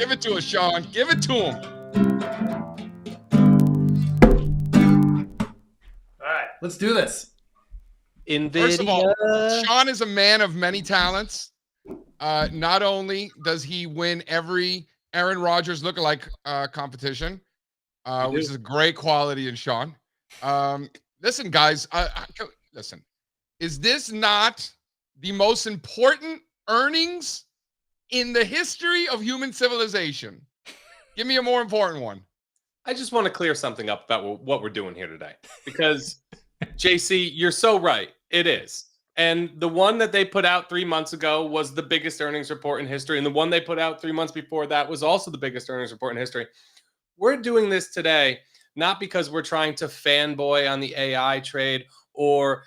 Give it to us, Sean. Give it to him. All right, let's do this. NVIDIA. First of all, Sean is a man of many talents. Not only does he win every Aaron Rodgers lookalike competition, which is a great quality in Sean. Listen, guys, listen. Is this not the most important earnings in the history of human civilization? Give me a more important one. I just want to clear something up about what we're doing here today, because JC, you're so right. It is. And the one that they put out 3 months ago was the biggest earnings report in history. And the one they put out 3 months before that was also the biggest earnings report in history. We're doing this today, not because we're trying to fanboy on the AI trade or,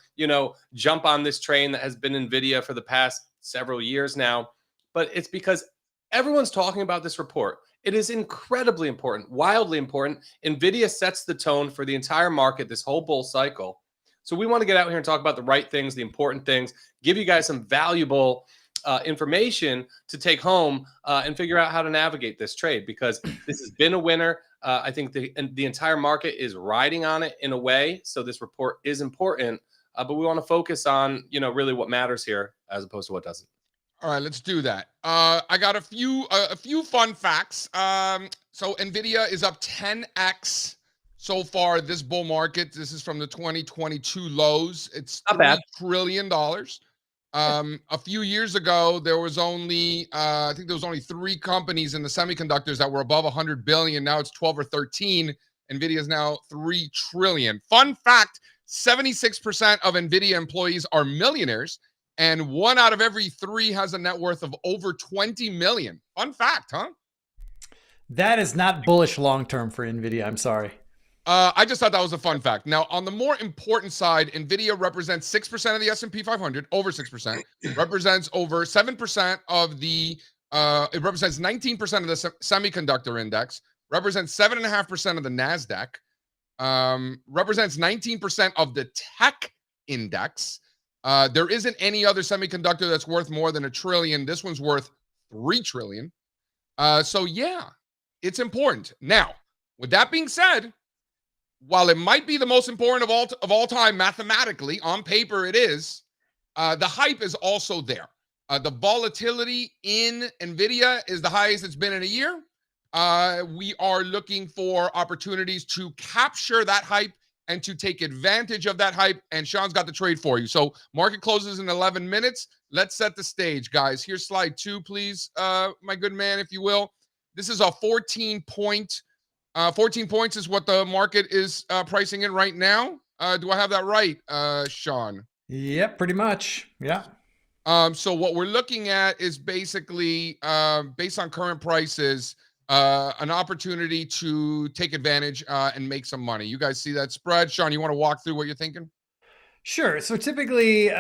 jump on this train that has been NVIDIA for the past several years now, but it's because everyone's talking about this report. It is incredibly important, wildly important. NVIDIA sets the tone for the entire market, this whole bull cycle. So we want to get out here and talk about the right things, the important things, give you guys some valuable information to take home and figure out how to navigate this trade, because this has been a winner. I think the entire market is riding on it in a way. So this report is important, but we want to focus on, really what matters here as opposed to what doesn't. All right, let's do that. I got a few fun facts. So NVIDIA is up 10x so far this bull market. This is from the 2022 lows. It's $3 trillion. A few years ago, there was only, I think there was only 3 companies in the semiconductors that were above 100 billion. Now it's 12 or 13. NVIDIA is now 3 trillion. Fun fact, 76% of NVIDIA employees are millionaires, and 1 out of every 3 has a net worth of over 20 million. Fun fact, huh? That is not bullish long-term for NVIDIA. I'm sorry. I just thought that was a fun fact. Now, on the more important side, NVIDIA represents 6% of the S&P 500, over 6%, represents over 7% of the, it represents 19% of the semiconductor index, represents 7.5% of the NASDAQ, represents 19% of the tech index. There isn't any other semiconductor that's worth more than $1 trillion. This one's worth $3 trillion. So yeah, it's important. Now, with that being said, while it might be the most important of all time mathematically, on paper it is, the hype is also there. The volatility in NVIDIA is the highest it's been in a year. We are looking for opportunities to capture that hype and to take advantage of that hype, and Sean's got the trade for you. So market closes in 11 minutes. Let's set the stage, guys. Here's slide 2, please, my good man, if you will. This is a 14 points is what the market is pricing in right now. Do I have that right, Sean? Yep, pretty much. Yeah. So what we're looking at is basically, based on current prices, an opportunity to take advantage and make some money. You guys see that spread? Sean, you want to walk through what you're thinking? Sure. So typically,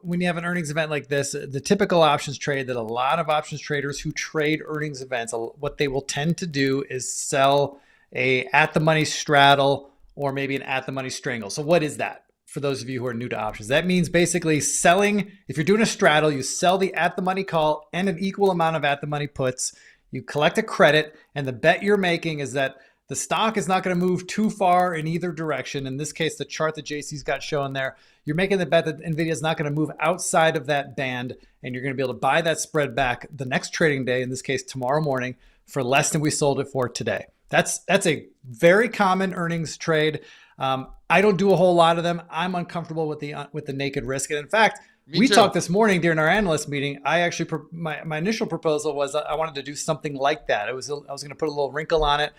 when you have an earnings event like this, the typical options trade that a lot of options traders who trade earnings events, what they will tend to do is sell a at-the-money straddle or maybe an at-the-money strangle. So what is that? For those of you who are new to options, that means basically selling. If you're doing a straddle, you sell the at-the-money call and an equal amount of at-the-money puts. You collect a credit, and the bet you're making is that the stock is not going to move too far in either direction. In this case, the chart that JC's got shown there, you're making the bet that NVIDIA is not going to move outside of that band, and you're going to be able to buy that spread back the next trading day, in this case, tomorrow morning, for less than we sold it for today. That's a very common earnings trade. I don't do a whole lot of them. I'm uncomfortable with the naked risk. And in fact, we talked this morning during our analyst meeting. I actually, my initial proposal was I wanted to do something like that. I was going to put a little wrinkle on it.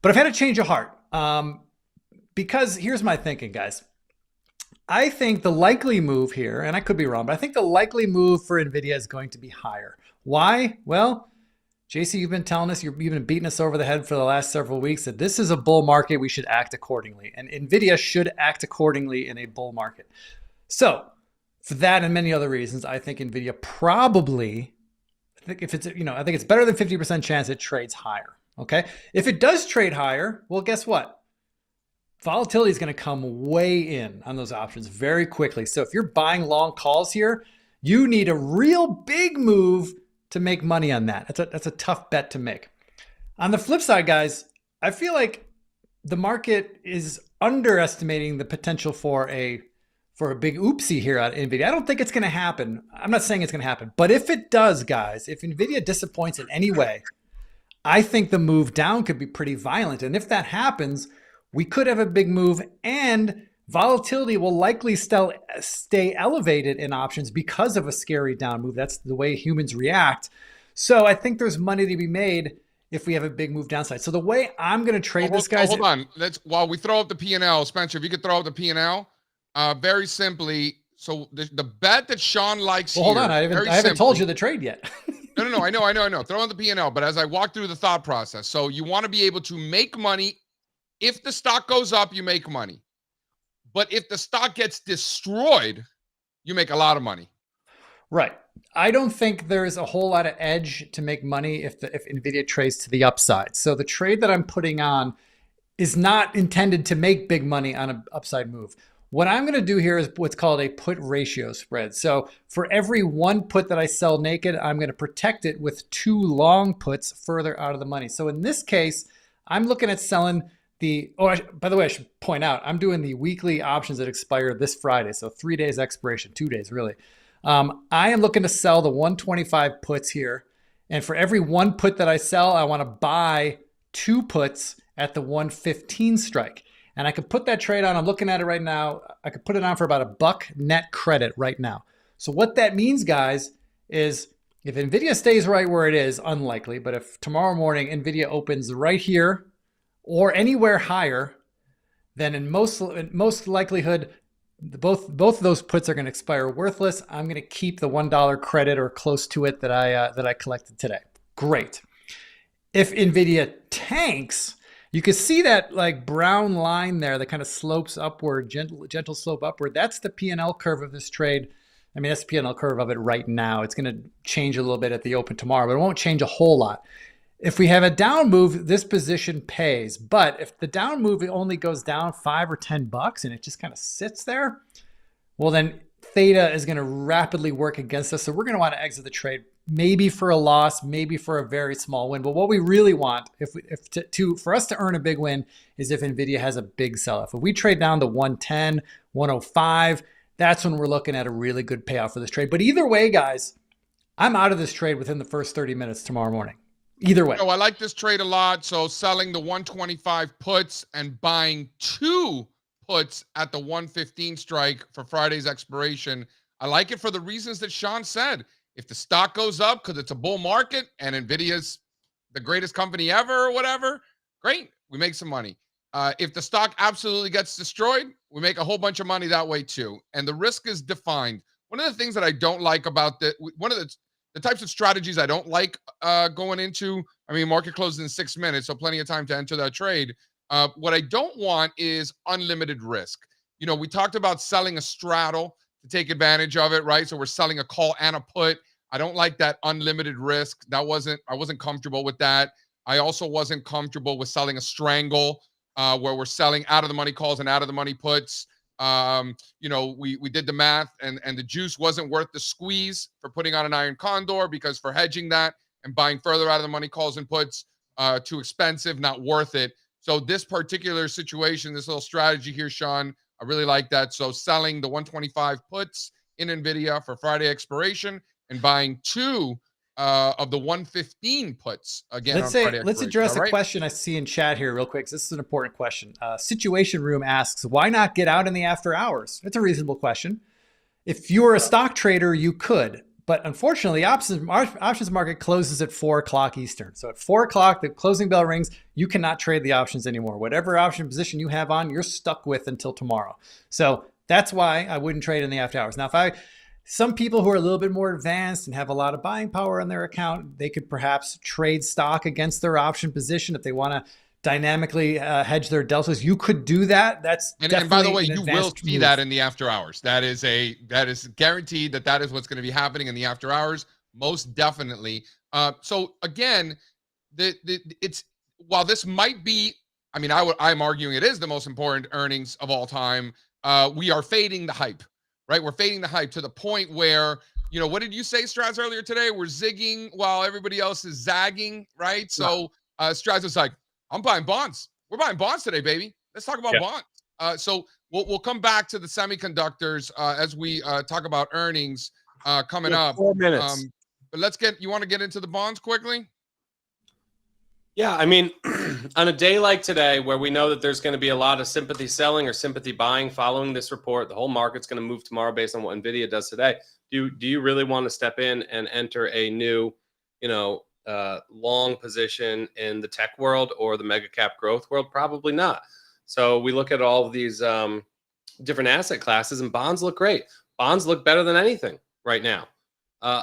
But I've had a change of heart because here's my thinking, guys. I think the likely move here, and I could be wrong, but I think the likely move for NVIDIA is going to be higher. Why? Well, JC, you've been telling us, you've been beating us over the head for the last several weeks that this is a bull market. We should act accordingly. And NVIDIA should act accordingly in a bull market. So for that and many other reasons, I think NVIDIA probably, I think it's better than 50% chance it trades higher. Okay. If it does trade higher, well, guess what? Volatility is going to come way in on those options very quickly. So if you're buying long calls here, you need a real big move to make money on that. That's a tough bet to make. On the flip side, guys, I feel like the market is underestimating the potential for a big oopsie here at NVIDIA. I don't think it's going to happen. I'm not saying it's going to happen, but if it does, guys, if NVIDIA disappoints in any way, I think the move down could be pretty violent. And if that happens, we could have a big move, and volatility will likely stay elevated in options because of a scary down move. That's the way humans react. So I think there's money to be made if we have a big move downside. So the way I'm going to trade this, guys. Hold on. While we throw up the P&L, Spencer, if you could throw up the P&L, very simply. So the bet that Sean likes hold on. I haven't told you the trade yet. No. I know. Throw on the P&L. But as I walk through the thought process, so you want to be able to make money. If the stock goes up, you make money. But if the stock gets destroyed, you make a lot of money. Right. I don't think there's a whole lot of edge to make money if NVIDIA trades to the upside. So the trade that I'm putting on is not intended to make big money on an upside move. What I'm going to do here is what's called a put ratio spread. So for every one put that I sell naked, I'm going to protect it with 2 long puts further out of the money. So in this case, I'm looking at selling by the way, I should point out, I'm doing the weekly options that expire this Friday. So 3 days expiration, 2 days really. I am looking to sell the 125 puts here. And for every one put that I sell, I want to buy 2 puts at the 115 strike. And I could put that trade on. I'm looking at it right now. I could put it on for about $1 net credit right now. So what that means, guys, is if NVIDIA stays right where it is, unlikely, but if tomorrow morning NVIDIA opens right here or anywhere higher, then in most likelihood, both of those puts are going to expire worthless. I'm going to keep the $1 credit or close to it that I collected today. Great. If NVIDIA tanks, you can see that like brown line there that kind of slopes upward, gentle slope upward. That's the P&L curve of this trade. I mean, that's the P&L curve of it right now. It's going to change a little bit at the open tomorrow, but it won't change a whole lot. If we have a down move, this position pays. But if the down move only goes down $5 or $10 and it just kind of sits there, well, then theta is going to rapidly work against us. So we're going to want to exit the trade, maybe for a loss, maybe for a very small win. But what we really want, for us to earn a big win, is if NVIDIA has a big sell-off. If we trade down to 110, 105, that's when we're looking at a really good payout for this trade. But either way, guys, I'm out of this trade within the first 30 minutes tomorrow morning. Either way. So I like this trade a lot. So selling the 125 puts and buying 2 puts at the 115 strike for Friday's expiration. I like it for the reasons that Sean said. If the stock goes up because it's a bull market and NVIDIA's the greatest company ever or whatever, great. We make some money. If the stock absolutely gets destroyed, we make a whole bunch of money that way too. And the risk is defined. One of the things that I don't like about one of the types of strategies I don't like going into, I mean, market closes in 6 minutes, so plenty of time to enter that trade. What I don't want is unlimited risk. You know, we talked about selling a straddle to take advantage of it, right? So we're selling a call and a put. I don't like that unlimited risk. I wasn't comfortable with that. I also wasn't comfortable with selling a strangle where we're selling out of the money calls and out of the money puts. You know, we did the math and the juice wasn't worth the squeeze for putting on an iron condor, because for hedging that and buying further out of the money calls and puts, too expensive, not worth it. So this particular situation, this little strategy here, Sean, I really like that. So selling the 125 puts in NVIDIA for Friday expiration and buying 2 of the 115 puts again on Friday expiration. Let's address a question I see in chat here real quick. This is an important question. Situation Room asks, why not get out in the after hours? It's a reasonable question. If you were a stock trader, you could. But unfortunately, options market closes at 4 o'clock Eastern. So at 4 o'clock, the closing bell rings, you cannot trade the options anymore. Whatever option position you have on, you're stuck with until tomorrow. So that's why I wouldn't trade in the after hours. Now, some people who are a little bit more advanced and have a lot of buying power on their account, they could perhaps trade stock against their option position if they want to dynamically hedge their deltas. You could do that. And by the way, you will see that in the after hours. That is guaranteed that is what's going to be happening in the after hours, most definitely. So again, while this might be, I mean, I'm arguing it is the most important earnings of all time. We are fading the hype, right? We're fading the hype to the point where you know, what did you say, Straz, earlier today? We're zigging while everybody else is zagging, right? So Straz was like, I'm buying bonds. We're buying bonds today, baby. Let's talk about bonds. So we'll come back to the semiconductors as we talk about earnings coming up. 4 minutes. But you want to get into the bonds quickly? Yeah, I mean, on a day like today, where we know that there's going to be a lot of sympathy selling or sympathy buying following this report, the whole market's going to move tomorrow based on what NVIDIA does today. Do you really want to step in and enter a new, long position in the tech world or the mega cap growth world? Probably not. So we look at all of these different asset classes, and bonds look great. Bonds look better than anything right now.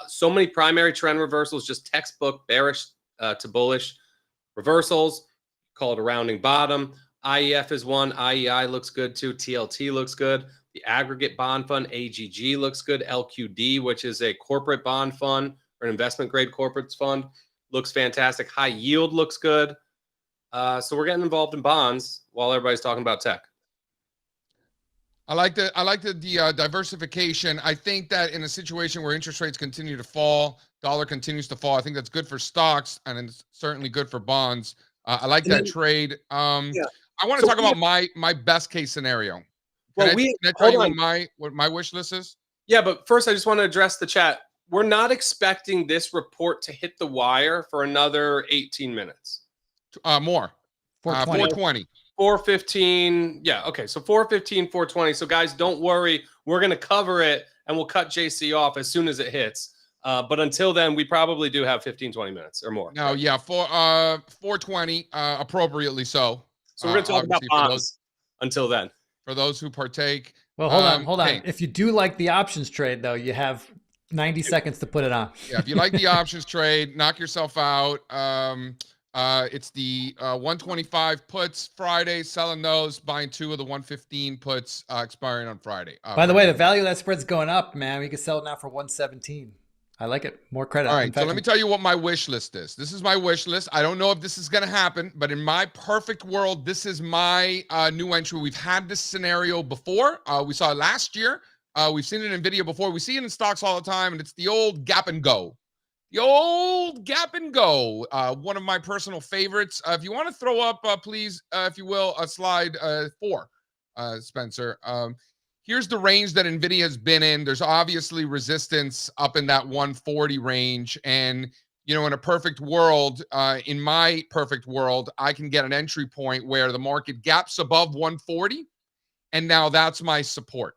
So many primary trend reversals, just textbook bearish to bullish reversals. Call it a rounding bottom. IEF is one. IEI looks good too. TLT looks good. The aggregate bond fund, AGG, looks good. LQD, which is a corporate bond fund or an investment grade corporates fund, looks fantastic. High yield looks good. So we're getting involved in bonds while everybody's talking about tech. I like the diversification. I think that in a situation where interest rates continue to fall, dollar continues to fall, I think that's good for stocks, and it's certainly good for bonds. I like that trade. I want to talk about my best case scenario. Can I tell you what my wish list is? Yeah, but first I just want to address the chat. We're not expecting this report to hit the wire for another 18 minutes. More. 420. 4:15. Yeah. Okay. So 4:15, 4:20. So guys, don't worry. We're going to cover it and we'll cut JC off as soon as it hits. But until then, we probably do have 15, 20 minutes or more. No, yeah. 420, appropriately so. So we're going to talk about bonds until then. For those who partake. Well, hold on. If you do like the options trade, though, you have 90 seconds to put it on. Yeah. If you like the options trade, knock yourself out. It's the 125 puts Friday, selling those, buying 2 of the 115 puts expiring on Friday. By the way, the value of that spread's going up, man. We can sell it now for 117. I like it. More credit. All right. So let me tell you what my wish list is. This is my wish list. I don't know if this is going to happen, but in my perfect world, this is my new entry. We've had this scenario before. We saw it last year. We've seen it in NVIDIA before. We see it in stocks all the time, and it's the old gap and go. The old gap and go, one of my personal favorites. If you want to throw up, please, if you will, a slide 4, Spencer. Here's the range that NVIDIA has been in. There's obviously resistance up in that 140 range. And, in a perfect world, in my perfect world, I can get an entry point where the market gaps above 140. And now that's my support.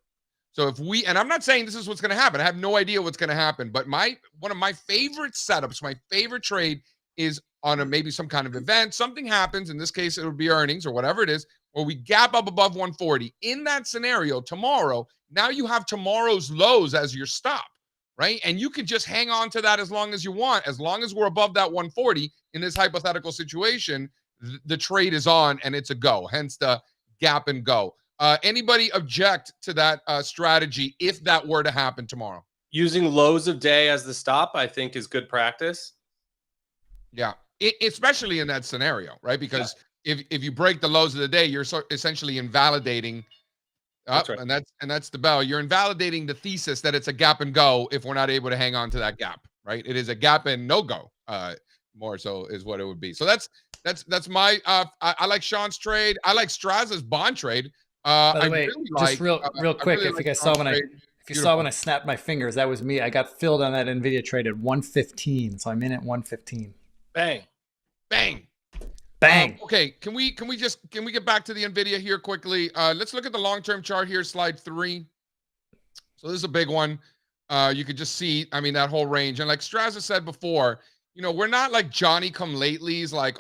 So and I'm not saying this is what's going to happen. I have no idea what's going to happen, but one of my favorite setups, my favorite trade is on maybe some kind of event. Something happens. In this case, it would be earnings or whatever it is, where we gap up above 140. In that scenario, tomorrow, now you have tomorrow's lows as your stop, right? And you can just hang on to that as long as you want. As long as we're above that 140 in this hypothetical situation, the trade is on and it's a go, hence the gap and go. Anybody object to that strategy if that were to happen tomorrow? Using lows of day as the stop, I think, is good practice. Yeah, especially in that scenario, right? Because if you break the lows of the day, you're essentially invalidating. That's right. And that's the bell. You're invalidating the thesis that it's a gap and go if we're not able to hang on to that gap, right? It is a gap and no go. More so is what it would be. So that's my. I like Sean's trade. I like Strazza's bond trade. By the way, just real quick, if you guys saw when I snapped my fingers, that was me. I got filled on that NVIDIA trade at 115, so I'm in at 115. Bang, bang, bang. Okay, can we get back to the NVIDIA here quickly? Let's look at the long-term chart here, slide 3. So this is a big one. You could just see, that whole range, and like Strazza said before, we're not like Johnny come latelys, like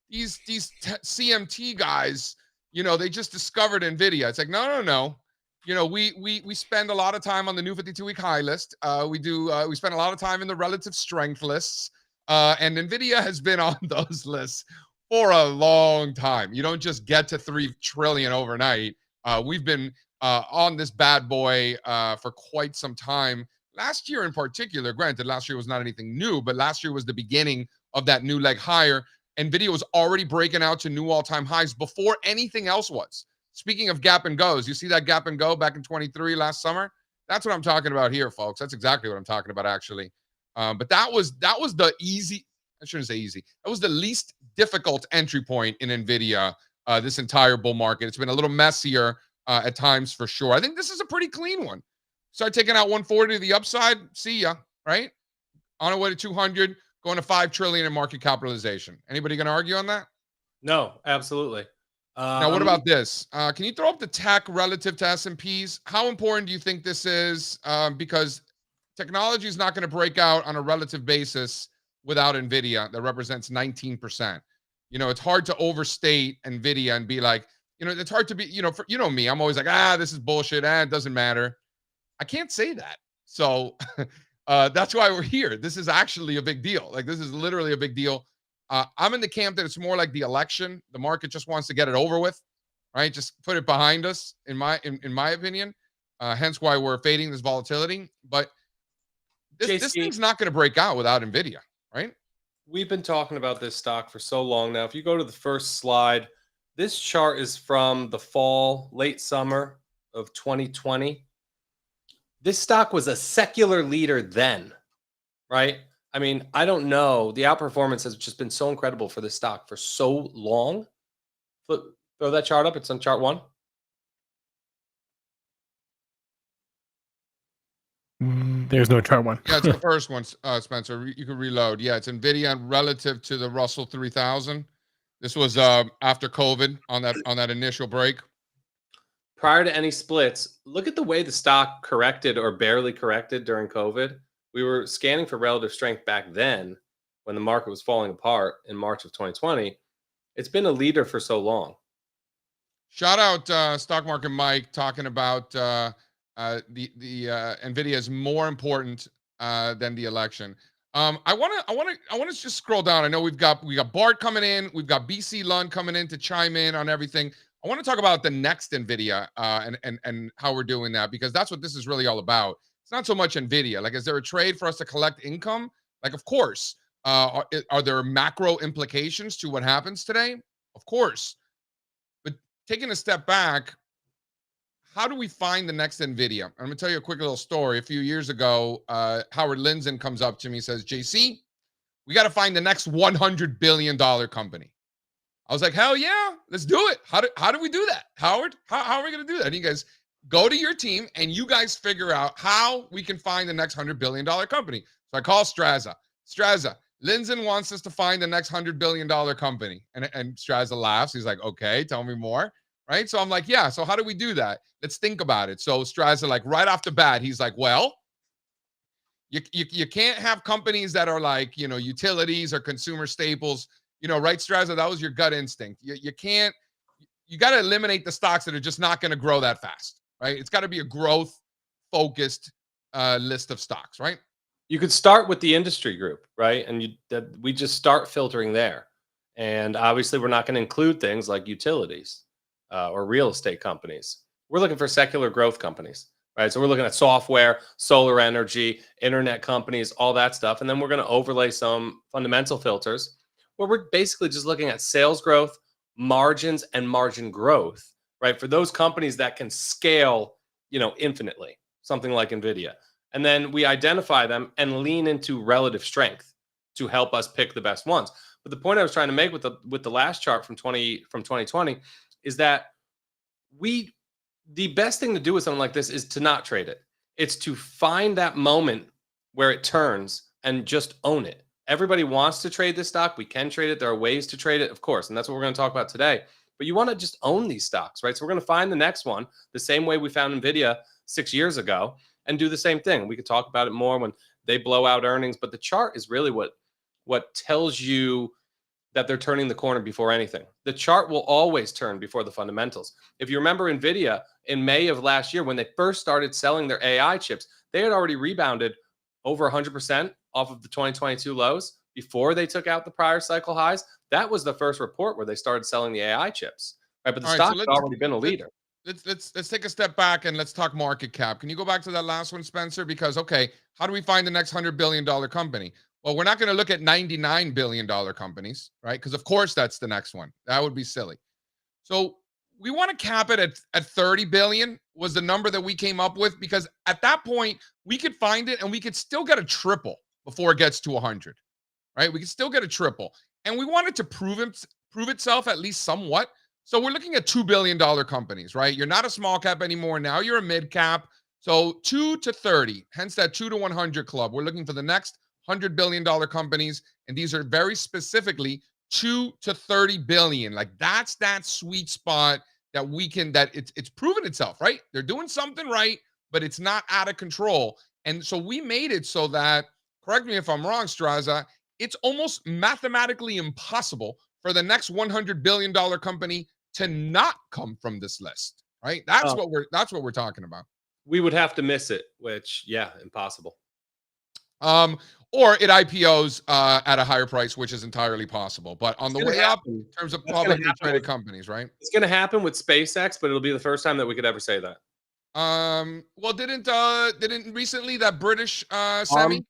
these CMT guys. They just discovered NVIDIA. It's like, no. We spend a lot of time on the new 52-week high list. We spend a lot of time in the relative strength lists. And NVIDIA has been on those lists for a long time. You don't just get to 3 trillion overnight. We've been on this bad boy for quite some time. Last year in particular, granted, last year was not anything new, but last year was the beginning of that new leg higher. NVIDIA was already breaking out to new all-time highs before anything else was. Speaking of gap and goes, you see that gap and go back in 23 last summer? That's what I'm talking about here, folks. That's exactly what I'm talking about, actually. But that was the easy. I shouldn't say easy. That was the least difficult entry point in NVIDIA this entire bull market. It's been a little messier at times for sure. I think this is a pretty clean one. Start taking out 140 to the upside. See ya, right? On our way to 200, going to 5 trillion in market capitalization. Anybody going to argue on that? No, absolutely. Now, what about this? Can you throw up the tech relative to S&Ps? How important do you think this is? Because technology is not going to break out on a relative basis without NVIDIA. That represents 19%. You know, it's hard to overstate NVIDIA and be like, you know, it's hard to be, you know, for, you know me, I'm always like, this is bullshit. It doesn't matter. I can't say that. So that's why we're here. This is actually a big deal. Like, this is literally a big deal. I'm in the camp that it's more like the election. The market just wants to get it over with, right? Just put it behind us, in my opinion. Hence why we're fading this volatility. But this thing's not going to break out without NVIDIA, right? We've been talking about this stock for so long now. If you go to the first slide, this chart is from the fall, late summer of 2020. This stock was a secular leader then, right? I mean, I don't know. The outperformance has just been so incredible for this stock for so long. Throw that chart up. It's on chart 1. There's no chart 1. Yeah, it's the first one, Spencer. You can reload. Yeah, it's NVIDIA relative to the Russell 3000. This was after COVID on that initial break. Prior to any splits, look at the way the stock corrected or barely corrected during COVID. We were scanning for relative strength back then when the market was falling apart in March of 2020. It's been a leader for so long. Shout out Stock Market Mike talking about the NVIDIA is more important than the election. I want to just scroll down. I know we got Bart coming in, we've got BC Lund coming in to chime in on everything. I want to talk about the next NVIDIA and how we're doing that, because that's what this is really all about. It's not so much NVIDIA. Like, is there a trade for us to collect income? Like, of course. Are there macro implications to what happens today? Of course. But taking a step back, how do we find the next NVIDIA? I'm going to tell you a quick little story. A few years ago, Howard Lindzen comes up to me and says, JC, we got to find the next $100 billion company. I was like, hell yeah, let's do it. How do we do that? Howard, how are we going to do that? And he goes, go to your team and you guys figure out how we can find the next $100 billion company. So I call Strazza. Strazza, Lindzen wants us to find the next $100 billion company. And Strazza laughs. He's like, okay, tell me more. Right? So I'm like, yeah, so how do we do that? Let's think about it. So Strazza, like right off the bat, he's like, well, you can't have companies that are like, you know, utilities or consumer staples. You know, right, Strazza? That was your gut instinct. You can't, you got to eliminate the stocks that are just not going to grow that fast, right? It's got to be a growth-focused list of stocks, right? You could start with the industry group, right? And we just start filtering there. And obviously, we're not going to include things like utilities or real estate companies. We're looking for secular growth companies, right? So we're looking at software, solar energy, internet companies, all that stuff. And then we're going to overlay some fundamental filters where we're basically just looking at sales growth, margins, and margin growth, right? For those companies that can scale, you know, infinitely, something like NVIDIA. And then we identify them and lean into relative strength to help us pick the best ones. But the point I was trying to make with the last chart from 2020 is that the best thing to do with something like this is to not trade it. It's to find that moment where it turns and just own it. Everybody wants to trade this stock. We can trade it. There are ways to trade it, of course, and that's what we're going to talk about today. But you want to just own these stocks, right? So we're going to find the next one the same way we found NVIDIA 6 years ago and do the same thing. We could talk about it more when they blow out earnings, but the chart is really what tells you that they're turning the corner before anything. The chart will always turn before the fundamentals. If you remember NVIDIA in May of last year, when they first started selling their AI chips, they had already rebounded over 100% off of the 2022 lows before they took out the prior cycle highs. That was the first report where they started selling the AI chips, right? But the stock had already been a leader. Let's take a step back and let's talk market cap. Can you go back to that last one, Spencer? Because, okay, how do we find the next $100 billion company? Well, we're not going to look at $99 billion companies, right? Because, of course, that's the next one. That would be silly. So we want to cap it at 30 billion was the number that we came up with, because at that point we could find it and we could still get a triple before it gets to 100, right? We could still get a triple, and we wanted to prove itself at least somewhat. So we're looking at $2 billion companies, right? You're not a small cap anymore. Now you're a mid cap. So 2 to 30, hence that 2 to 100 club. We're looking for the next $100 billion companies. And these are very specifically 2 to 30 billion. Like that's that sweet spot that we can, that it's proven itself, right? They're doing something right, but it's not out of control. And so we made it so that, correct me if I'm wrong, Strazza, it's almost mathematically impossible for the next $100 billion company to not come from this list, right? That's what we're talking about. We would have to miss it, which, yeah, impossible. Or it IPOs at a higher price, which is entirely possible. But on the way up, in terms of publicly traded companies, right? It's going to happen with SpaceX, but it'll be the first time that we could ever say that. Well, didn't recently that British semi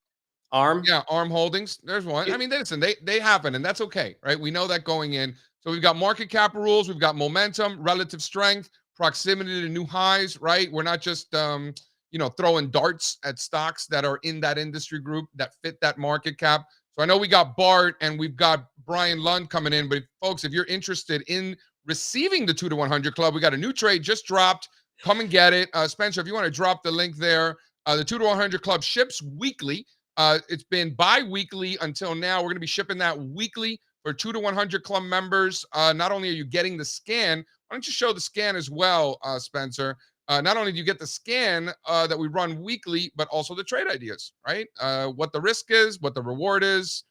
ARM? Yeah, ARM Holdings. There's one. I mean, listen, they happen, and that's okay, right? We know that going in. So we've got market cap rules, we've got momentum, relative strength, proximity to new highs, right? We're not just throwing darts at stocks that are in that industry group that fit that market cap. So I know we got Bart and we've got Brian Lund coming in, but folks, if you're interested in receiving the 2 to 100 club, we got a new trade just dropped. Come and get it. Spencer, if you want to drop the link there, the 2 to 100 club ships weekly. It's been bi-weekly until now. We're going to be shipping that weekly for 2 to 100 club members. Not only are you getting the scan, why don't you show the scan as well, Spencer? Not only do you get the scan that we run weekly, but also the trade ideas, right? What the risk is, what the reward is.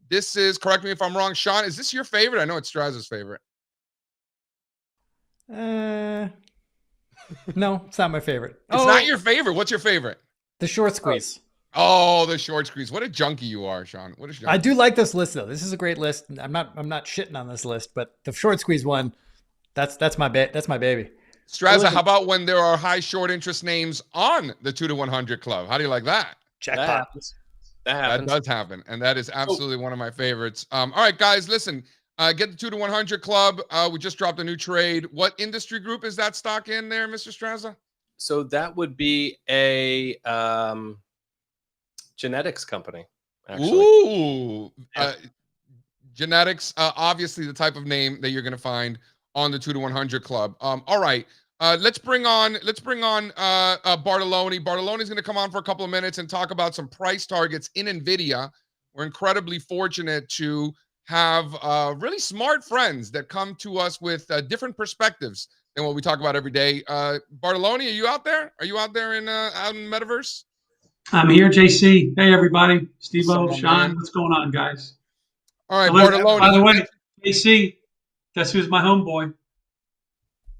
This is, correct me if I'm wrong, Sean, is this your favorite? I know it's Strazza's favorite. No, it's not my favorite. It's not your favorite. What's your favorite? The short squeeze. Oh, the short squeeze. What a junkie you are, Sean. What a junkie. I do like this list though. This is a great list. I'm not shitting on this list, but the short squeeze one, that's my baby. Strazza, how about when there are high short interest names on the 2 to 100 club? How do you like that? Jackpot. That happens. That does happen, and that is absolutely one of my favorites. All right, guys, listen. Get the 2 to 100 club. We just dropped a new trade. What industry group is that stock in there, Mr. Strazza? So that would be a genetics company. Actually. Ooh, genetics. Obviously, the type of name that you're going to find on the 2 to 100 club. All right. Let's bring on Bartelloni. Bartelloni's going to come on for a couple of minutes and talk about some price targets in NVIDIA. We're incredibly fortunate to have really smart friends that come to us with different perspectives than what we talk about every day. Bartelloni, are you out there? Are you out there in out in the metaverse? I'm here, JC. Hey, everybody. Steve-O, What's up, Sean, man? what's going on, guys? All right, Hello. Bartelloni. By the way, JC, guess who's my homeboy?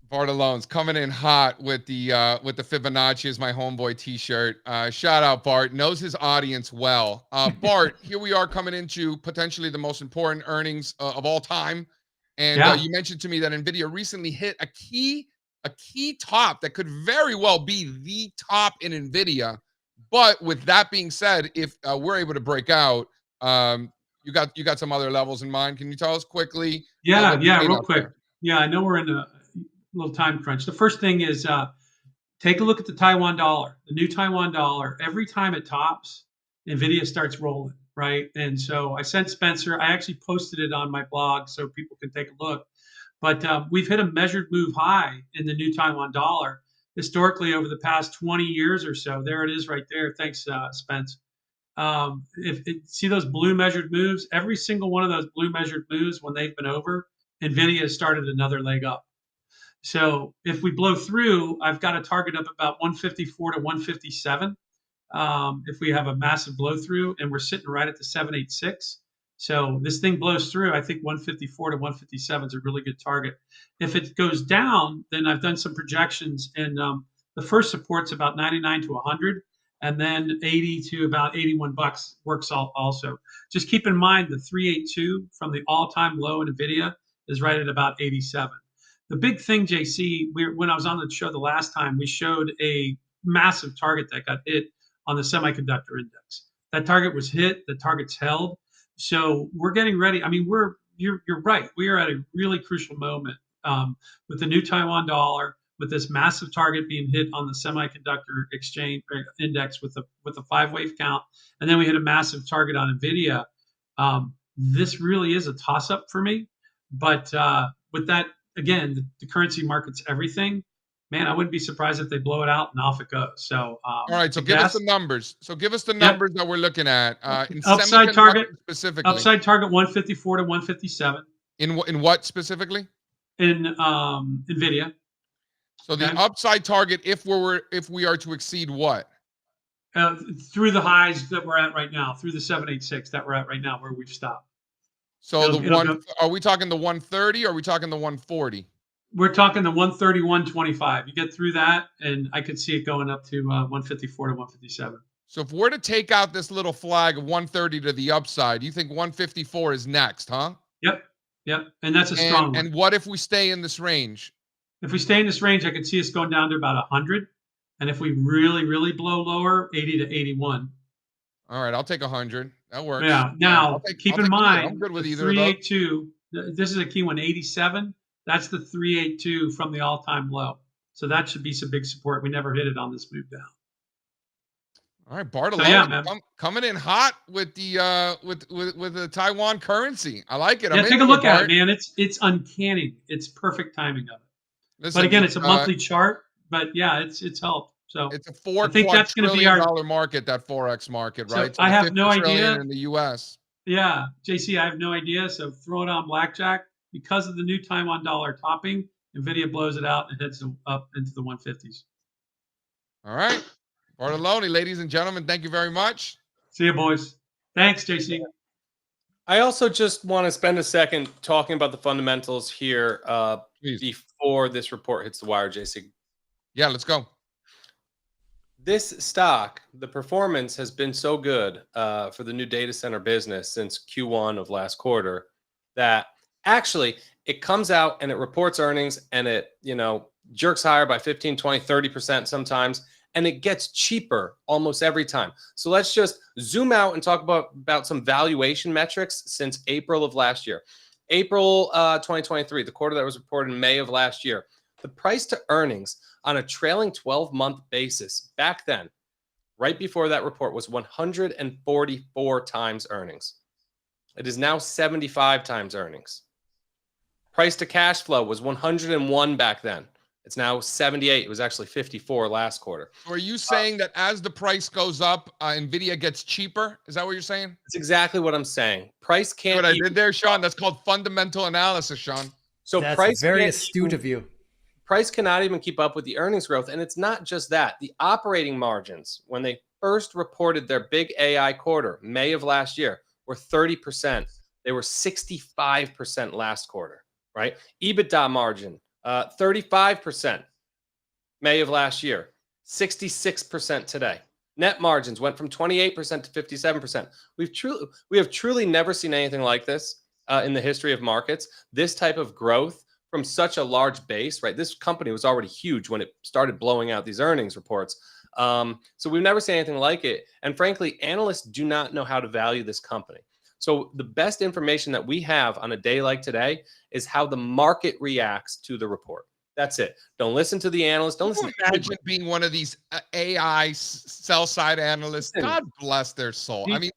Bartelloni's coming in hot with the Fibonacci is my homeboy t-shirt. Shout out Bart, knows his audience well. Bart, here we are coming into potentially the most important earnings of all time. And you mentioned to me that NVIDIA recently hit a key top that could very well be the top in NVIDIA. But with that being said, if we're able to break out, you got some other levels in mind. Can you tell us quickly? Yeah, real quick. There? Yeah, I know we're in a little time crunch. The first thing is take a look at the Taiwan dollar, the new Taiwan dollar. Every time it tops, NVIDIA starts rolling, right? And so I sent Spencer, I actually posted it on my blog so people can take a look. But we've hit a measured move high in the new Taiwan dollar historically over the past 20 years or so. There it is right there. Thanks, Spence. See those blue measured moves? Every single one of those blue measured moves, when they've been over, NVIDIA has started another leg up. So if we blow through, I've got a target up about 154 to 157. If we have a massive blow through, and we're sitting right at the 786. So this thing blows through, I think 154 to 157 is a really good target. If it goes down, then I've done some projections, and the first support's about 99 to 100, and then 80 to about $81 works also. Just keep in mind the 382 from the all-time low in NVIDIA is right at about 87. The big thing, JC, when I was on the show the last time, we showed a massive target that got hit on the semiconductor index. That target was hit, the target's held. So we're getting ready. I mean, you're right. We are at a really crucial moment with the new Taiwan dollar, with this massive target being hit on the semiconductor exchange index with a 5-wave count, and then we hit a massive target on NVIDIA. This really is a toss-up for me. But with that, again, the currency market's everything. Man, I wouldn't be surprised if they blow it out and off it goes. So, all right. So give us the numbers. So give us the numbers that we're looking at. In upside target specifically. Upside target 154 to 157. In what specifically? In NVIDIA. So the upside target, if we are to exceed what? Through the highs that we're at right now, through the 786 that we're at right now, where we've stopped. So are we talking the 130 or are we talking the 140? We're talking the 131.25. You get through that, and I could see it going up to 154 to 157. So if we're to take out this little flag of 130 to the upside, you think 154 is next, huh? Yep. And that's a strong one. And what if we stay in this range? If we stay in this range, I could see us going down to about 100. And if we really, really blow lower, 80 to 81. All right, I'll take 100. That works. Yeah. Now, keep in mind, I'm good with either 382. This is a key one, 87. That's the 382 from the all-time low. So that should be some big support. We never hit it on this move down. All right, Bartelloni, coming in hot with the with the Taiwan currency. I like it. Yeah, take a look at it, man. It's uncanny. It's perfect timing of it. Listen, but again, it's a monthly chart. But yeah, it's helped. So it's a $4 trillion market, that Forex market, right? So I have no idea in the U.S. Yeah, JC, I have no idea. So throw it on blackjack because of the new Taiwan dollar topping. NVIDIA blows it out and heads up into the 150s. All right, Bartelloni, ladies and gentlemen, thank you very much. See you, boys. Thanks, JC. I also just want to spend a second talking about the fundamentals here before this report hits the wire, JC. Yeah, let's go. This stock, the performance has been so good for the new data center business since Q1 of last quarter that actually it comes out and it reports earnings and it, jerks higher by 15, 20, 30% sometimes, and it gets cheaper almost every time. So let's just zoom out and talk about some valuation metrics since April of last year. April 2023, the quarter that was reported in May of last year. The price to earnings on a trailing 12-month basis back then, right before that report, was 144 times earnings. It is now 75 times earnings. Price to cash flow was 101 back then. It's now 78. It was actually 54 last quarter. So are you saying that as the price goes up, NVIDIA gets cheaper? Is that what you're saying? That's exactly what I'm saying. Price can't. See what I did there, Sean? That's called fundamental analysis, Sean. So that's price very astute of you. Price cannot even keep up with the earnings growth. And it's not just that. The operating margins, when they first reported their big AI quarter, May of last year, were 30%. They were 65% last quarter, right? EBITDA margin, 35%, May of last year, 66% today. Net margins went from 28% to 57%. We have truly never seen anything like this in the history of markets. This type of growth from such a large base, right? This company was already huge when it started blowing out these earnings reports. So we've never seen anything like it. And frankly, analysts do not know how to value this company. So the best information that we have on a day like today is how the market reacts to the report. That's it. Don't listen to the analysts. Don't listen to imagine being one of these AI sell-side analysts. God bless their soul. I mean,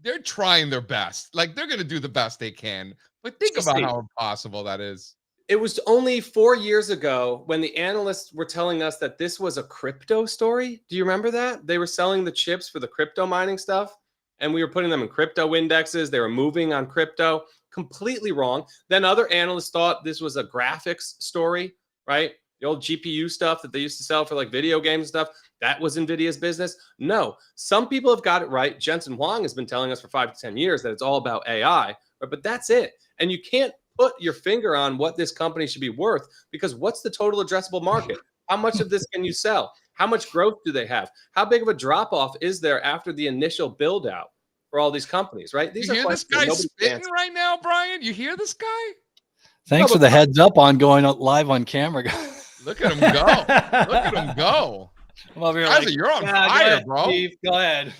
they're trying their best. Like, they're going to do the best they can. But think about how impossible that is. It was only 4 years ago when the analysts were telling us that this was a crypto story. Do you remember that? They were selling the chips for the crypto mining stuff, and we were putting them in crypto indexes. They were moving on crypto. Completely wrong. Then other analysts thought this was a graphics story, right? The old GPU stuff that they used to sell for like video games and stuff. That was NVIDIA's business. No, some people have got it right. Jensen Huang has been telling us for 5 to 10 years that it's all about AI, but that's it. And you can't put your finger on what this company should be worth, because what's the total addressable market? How much of this can you sell? How much growth do they have? How big of a drop off is there after the initial build out for all these companies, right? You hear this guy spitting right now, Brian? You hear this guy? Thanks for the heads up on going live on camera. Look at him go. Look at him go. I'm over here Strazza, you're on fire, bro. Steve, go ahead.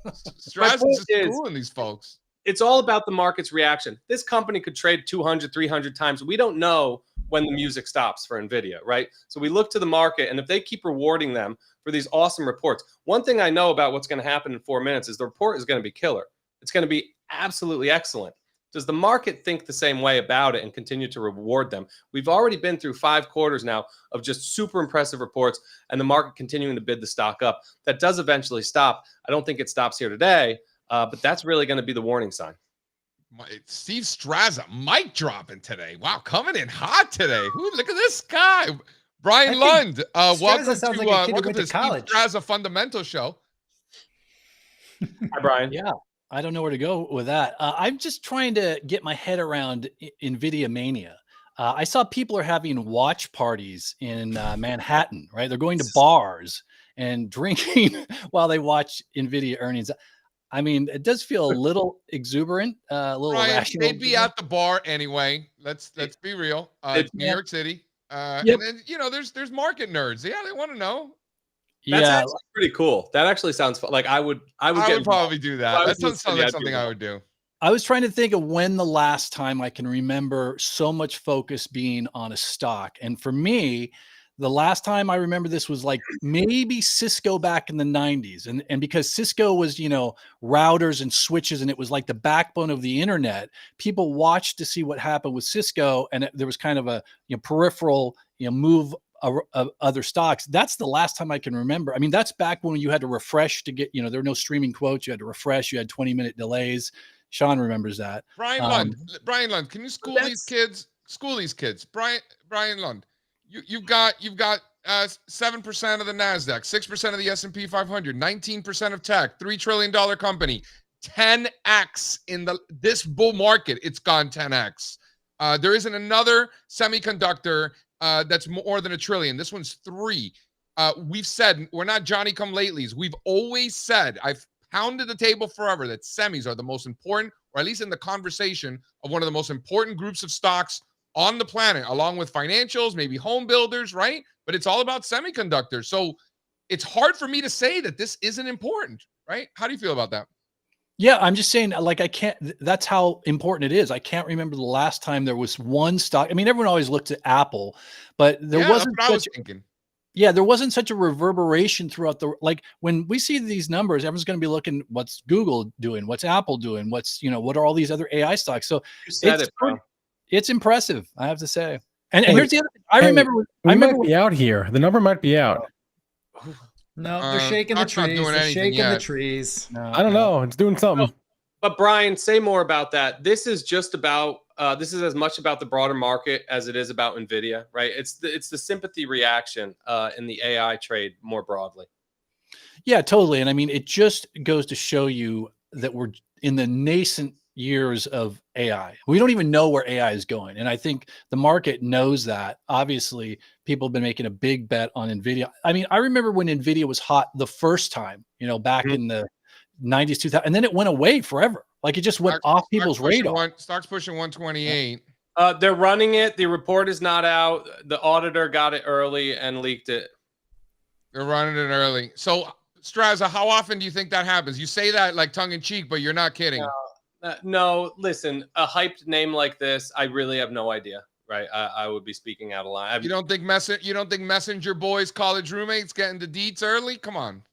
Strazza's just fooling these folks. It's all about the market's reaction. This company could trade 200, 300 times. We don't know when the music stops for NVIDIA, right? So we look to the market, and if they keep rewarding them for these awesome reports, one thing I know about what's going to happen in 4 minutes is the report is going to be killer. It's going to be absolutely excellent. Does the market think the same way about it and continue to reward them? We've already been through 5 quarters now of just super impressive reports and the market continuing to bid the stock up. That does eventually stop. I don't think it stops here today, but that's really going to be the warning sign. Steve Strazza, mic dropping today. Wow, coming in hot today. Ooh, look at this guy. Brian Lund, welcome to, sounds like a kid who welcome went to to Steve college. Strazza Fundamental Show. Hi, Brian. Yeah, I don't know where to go with that. I'm just trying to get my head around NVIDIA mania. I saw people are having watch parties in Manhattan, right? They're going to bars and drinking while they watch NVIDIA earnings. I mean, it does feel a little exuberant, a little Brian, irrational. they'd be at the bar anyway. Let's be real. It's New York City. Yep. And then, you know, there's market nerds. Yeah, they want to know. That's Yeah, actually pretty cool. That actually sounds fun. Like I would probably do that. That sounds like I'd something do I that. would do. I was trying to think of when the last time I can remember so much focus being on a stock. And for me, the last time I remember this was like maybe Cisco back in the 90s. And because Cisco was, you know, routers and switches, and it was like the backbone of the internet, people watched to see what happened with Cisco. And there was kind of a, you know, peripheral, you know, move of other stocks. That's the last time I can remember. I mean, that's back when you had to refresh to get, you know, there were no streaming quotes. You had to refresh. You had 20-minute delays. Sean remembers that. Brian Lund, can you school these kids? School these kids. Brian Lund, you've got 7% of the Nasdaq, 6% of the S&P 500, 19% of tech, $3 trillion company, 10x in this bull market. It's gone 10x. There isn't another semiconductor that's more than $1 trillion. This one's 3. We've said we're not Johnny come latelys. We've always said, I've pounded the table forever, that semis are the most important, or at least in the conversation of one of the most important groups of stocks on the planet, along with financials, maybe home builders, right? But it's all about semiconductors. So it's hard for me to say that this isn't important, right? How do you feel about that? Yeah, I'm just saying, like, I can't, that's how important it is. I can't remember the last time there was one stock. I mean, everyone always looked at Apple, but there wasn't that's what I was thinking. Yeah, there wasn't such a reverberation throughout the, like, when we see these numbers, everyone's going to be looking, what's Google doing? What's Apple doing? What's, you know, what are all these other AI stocks? So it's impressive, I have to say. And here's the other thing. I remember be out here. The number might be out. No, they're shaking the trees. They're shaking the trees. I don't know. It's doing something. But Brian, say more about that. This is just about this is as much about the broader market as it is about NVIDIA, right? It's the sympathy reaction in the AI trade more broadly. Yeah, totally. And I mean, it just goes to show you that we're in the nascent years of AI. We don't even know where AI is going. And I think the market knows that. Obviously, people have been making a big bet on NVIDIA. I mean, I remember when NVIDIA was hot the first time, you know, back in the 90s, 2000, and then it went away forever. Like it just went off people's radar. Stocks pushing 128. They're running it. The report is not out. The auditor got it early and leaked it. They're running it early. So, Strazza, how often do you think that happens? You say that like tongue in cheek, but you're not kidding. No, listen, a hyped name like this, I really have no idea. Right, I would be speaking out of line. You don't think Messenger Boys college roommates getting the deets early? Come on.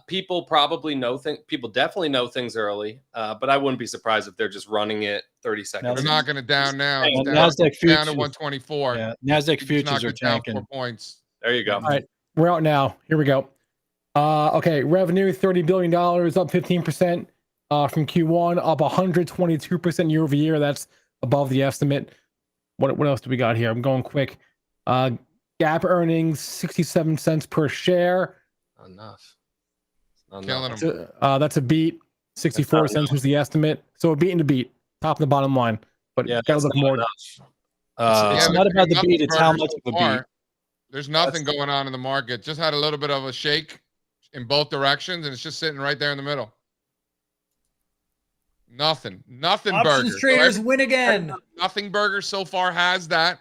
People probably know things. People definitely know things early, but I wouldn't be surprised if they're just running it 30 seconds. They're knocking it down now. It's Nasdaq futures down to 124. Yeah, Nasdaq futures are tanking. 4 points. There you go. All right, we're out now. Here we go. Okay, revenue $30 billion, up 15% from Q1, up 122% year over year. That's above the estimate. What else do we got here? I'm going quick. GAAP earnings 67 cents per share. Enough. Killing them. That's a beat. 64 cents was the estimate. So a beat and a beat, top and the bottom line. But yeah, gotta look more. It's not about the beat; it's how much of a beat. There's nothing going on in the market. Just had a little bit of a shake in both directions, and it's just sitting right there in the middle. Nothing Options burger. traders win again. Nothing burger so far has that.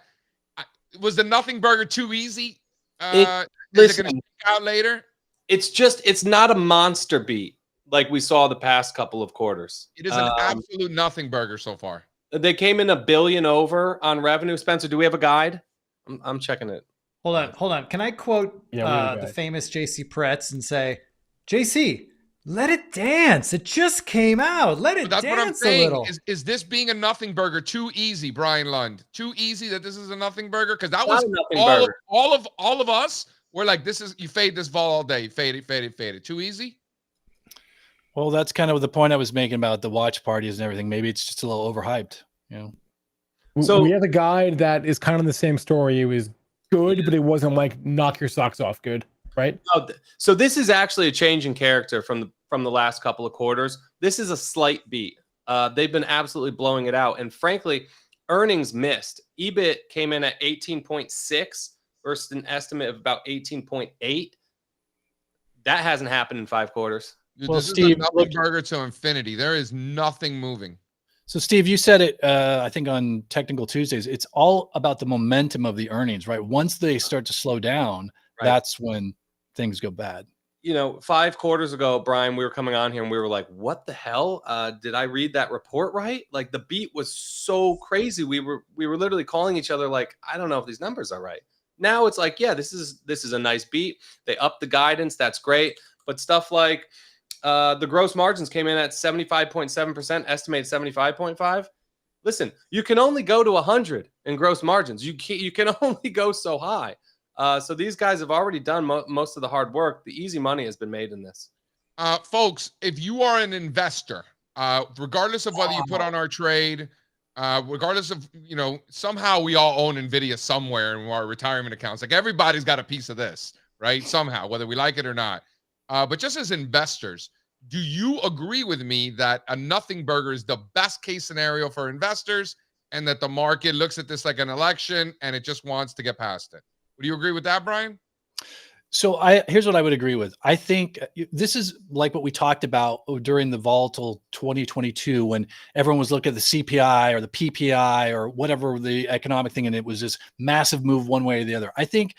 Was the nothing burger too easy? Listen, is it going to check out later? It's not a monster beat like we saw the past couple of quarters. It is an absolute nothing burger so far. They came in $1 billion over on revenue. Spencer, do we have a guide? I'm checking it. Hold on. Can I quote Yeah, we have a the guy. famous JC Parets and say, JC, let it dance. It just came out. Let it But that's what I'm dance a saying. little. Is this being a nothing burger too easy, Brian Lund? Too easy that this is a nothing burger? Because that Not was a nothing burger. all of us were like, this is, you fade this vol all day. Fade it. Too easy? Well, that's kind of the point I was making about the watch parties and everything. Maybe it's just a little overhyped, you know. So- we have a guide that is kind of the same story. It was good, but it wasn't like knock your socks off good, right? So this is actually a change in character from the last couple of quarters. This is a slight beat. They've been absolutely blowing it out, and frankly, earnings missed. EBIT came in at 18.6 versus an estimate of about 18.8. That hasn't happened in 5 quarters. Dude, Well, this Steve, is a nothing burger to infinity. There is nothing moving. So, Steve, you said it, I think on Technical Tuesdays, it's all about the momentum of the earnings, right? Once they start to slow down, Right. that's when things go bad. You know, 5 quarters ago, Brian, we were coming on here and we were like, what the hell? Did I read that report right? Like, the beat was so crazy. We were literally calling each other like, I don't know if these numbers are right. Now it's like, yeah, this is a nice beat. They upped the guidance. That's great. But stuff like the gross margins came in at 75.7%, estimated 75.5. Listen, you can only go to 100 in gross margins. You can only go so high. So these guys have already done most of the hard work. The easy money has been made in this. Folks, if you are an investor, regardless of whether you put on our trade, regardless of, somehow we all own NVIDIA somewhere in our retirement accounts. Like, everybody's got a piece of this, right? Somehow, whether we like it or not. But just as investors, do you agree with me that a nothing burger is the best case scenario for investors, and that the market looks at this like an election and it just wants to get past it? Would you agree with that, Brian? So here's what I would agree with. I think this is like what we talked about during the volatile 2022 when everyone was looking at the CPI or the PPI or whatever the economic thing, and it was this massive move one way or the other. I think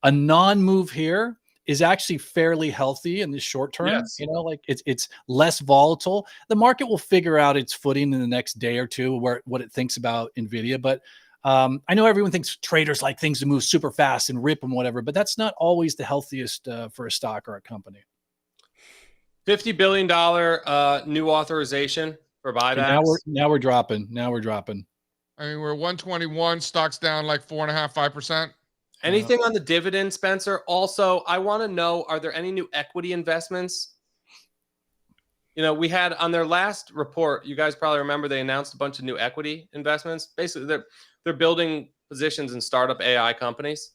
a non-move here is actually fairly healthy in the short term. Yes. Like it's less volatile. The market will figure out its footing in the next day or two, what it thinks about NVIDIA, but I know everyone thinks traders like things to move super fast and rip and whatever, but that's not always the healthiest for a stock or a company. $50 billion new authorization for buybacks. Now we're dropping. I mean, we're 121, stocks down like 4.5%, 5%. Anything on the dividend, Spencer? Also, I want to know, are there any new equity investments? We had on their last report, you guys probably remember, they announced a bunch of new equity investments. Basically, they're building positions in startup AI companies.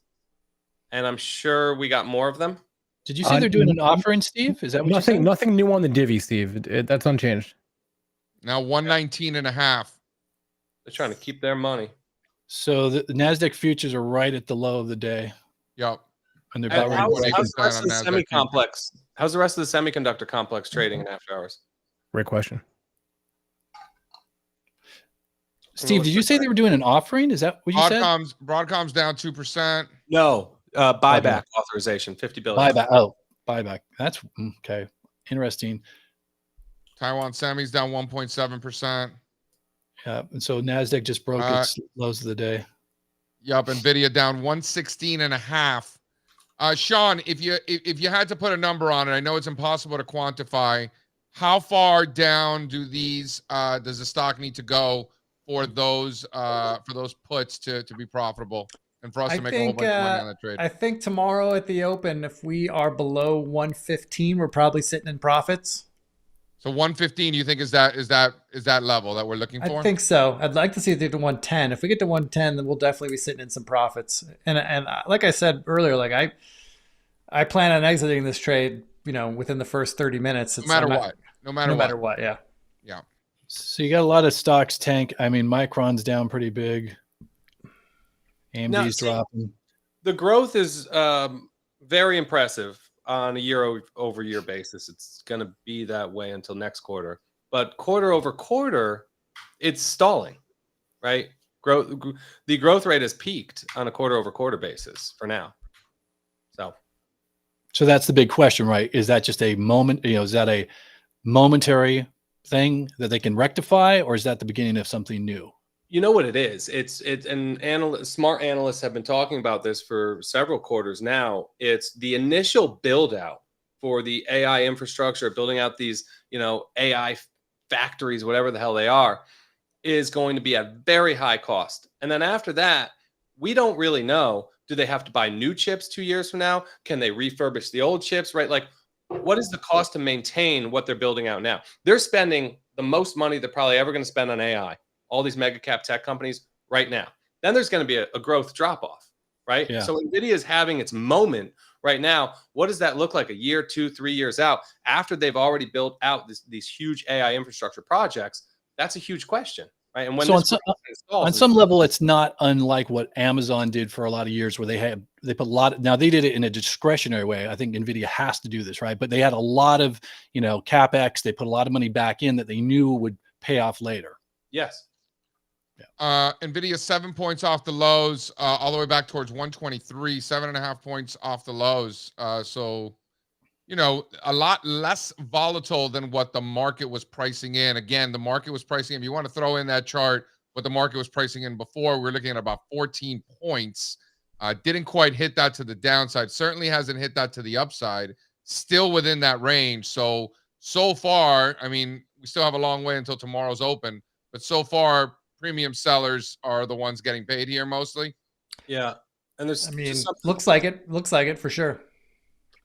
And I'm sure we got more of them. Did you say they're doing an offering, Steve? Is that what you said? Nothing new on the divvy, Steve. That's unchanged. Now 119.5. They're trying to keep their money. So the NASDAQ futures are right at the low of the day. Yep. And they're And about how's ready to break the rest of the on NASDAQ semi-complex? How's the rest of the semiconductor complex trading in after hours? Great question. Steve, did you say they were doing an offering? Is that what you said? Broadcom's down 2%. No, buyback authorization, $50 billion. Buyback. That's okay. Interesting. Taiwan Semi's down 1.7%. Yeah, and so NASDAQ just broke its lows of the day. Yup, NVIDIA down 116.5. Sean, if you had to put a number on it, I know it's impossible to quantify. How far down does the stock need to go for those puts to be profitable and for us to make a whole bunch of money on that trade? I think tomorrow at the open, if we are below 115, we're probably sitting in profits. So 115, you think is that level that we're looking for? I think so. I'd like to see it get to 110. If we get to 110, then we'll definitely be sitting in some profits. And like I said earlier, like I plan on exiting this trade, within the first 30 minutes. No matter what. Yeah. Yeah. So you got a lot of stocks tank. I mean, Micron's down pretty big. AMD's dropping. The growth is very impressive on a year-over-year basis. It's going to be that way until next quarter. But quarter-over-quarter, it's stalling, right? The growth rate has peaked on a quarter-over-quarter basis for now. So that's the big question, right? Is that just a moment? Is that a momentary thing that they can rectify, or is that the beginning of something new? You know what it is? Smart analysts have been talking about this for several quarters now. It's the initial build out for the AI infrastructure, building out these, AI factories, whatever the hell they are, is going to be at very high cost. And then after that, we don't really know. Do they have to buy new chips 2 years from now? Can they refurbish the old chips, right? Like, what is the cost to maintain what they're building out now? They're spending the most money they're probably ever going to spend on AI, all these mega cap tech companies right now. Then there's going to be a growth drop off, right? Yeah. So NVIDIA is having its moment right now. What does that look like a year, 2, 3 years out after they've already built out these huge AI infrastructure projects? That's a huge question, right? And when so on some level, it's not unlike what Amazon did for a lot of years, where they put a lot. Now they did it in a discretionary way. I think NVIDIA has to do this, right? But they had a lot of capex. They put a lot of money back in that they knew would pay off later. Yes. NVIDIA 7 points off the lows, all the way back towards 123, 7.5 points off the lows. So, a lot less volatile than what the market was pricing in. Again, the market was pricing in. If you want to throw in that chart, what the market was pricing in before, we're looking at about 14 points. Didn't quite hit that to the downside. Certainly hasn't hit that to the upside. Still within that range. So far, I mean, we still have a long way until tomorrow's open, but so far, premium sellers are the ones getting paid here mostly. Yeah. And there's, looks like it for sure.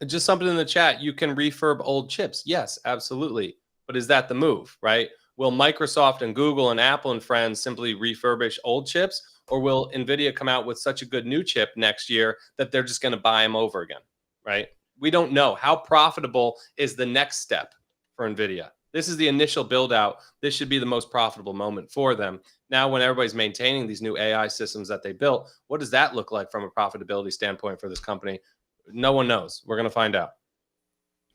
Just something in the chat. You can refurb old chips. Yes, absolutely. But is that the move, right? Will Microsoft and Google and Apple and friends simply refurbish old chips, or will NVIDIA come out with such a good new chip next year that they're just going to buy them over again, right? We don't know. How profitable is the next step for NVIDIA? This is the initial build out. This should be the most profitable moment for them. Now, when everybody's maintaining these new AI systems that they built, what does that look like from a profitability standpoint for this company? No one knows. We're going to find out.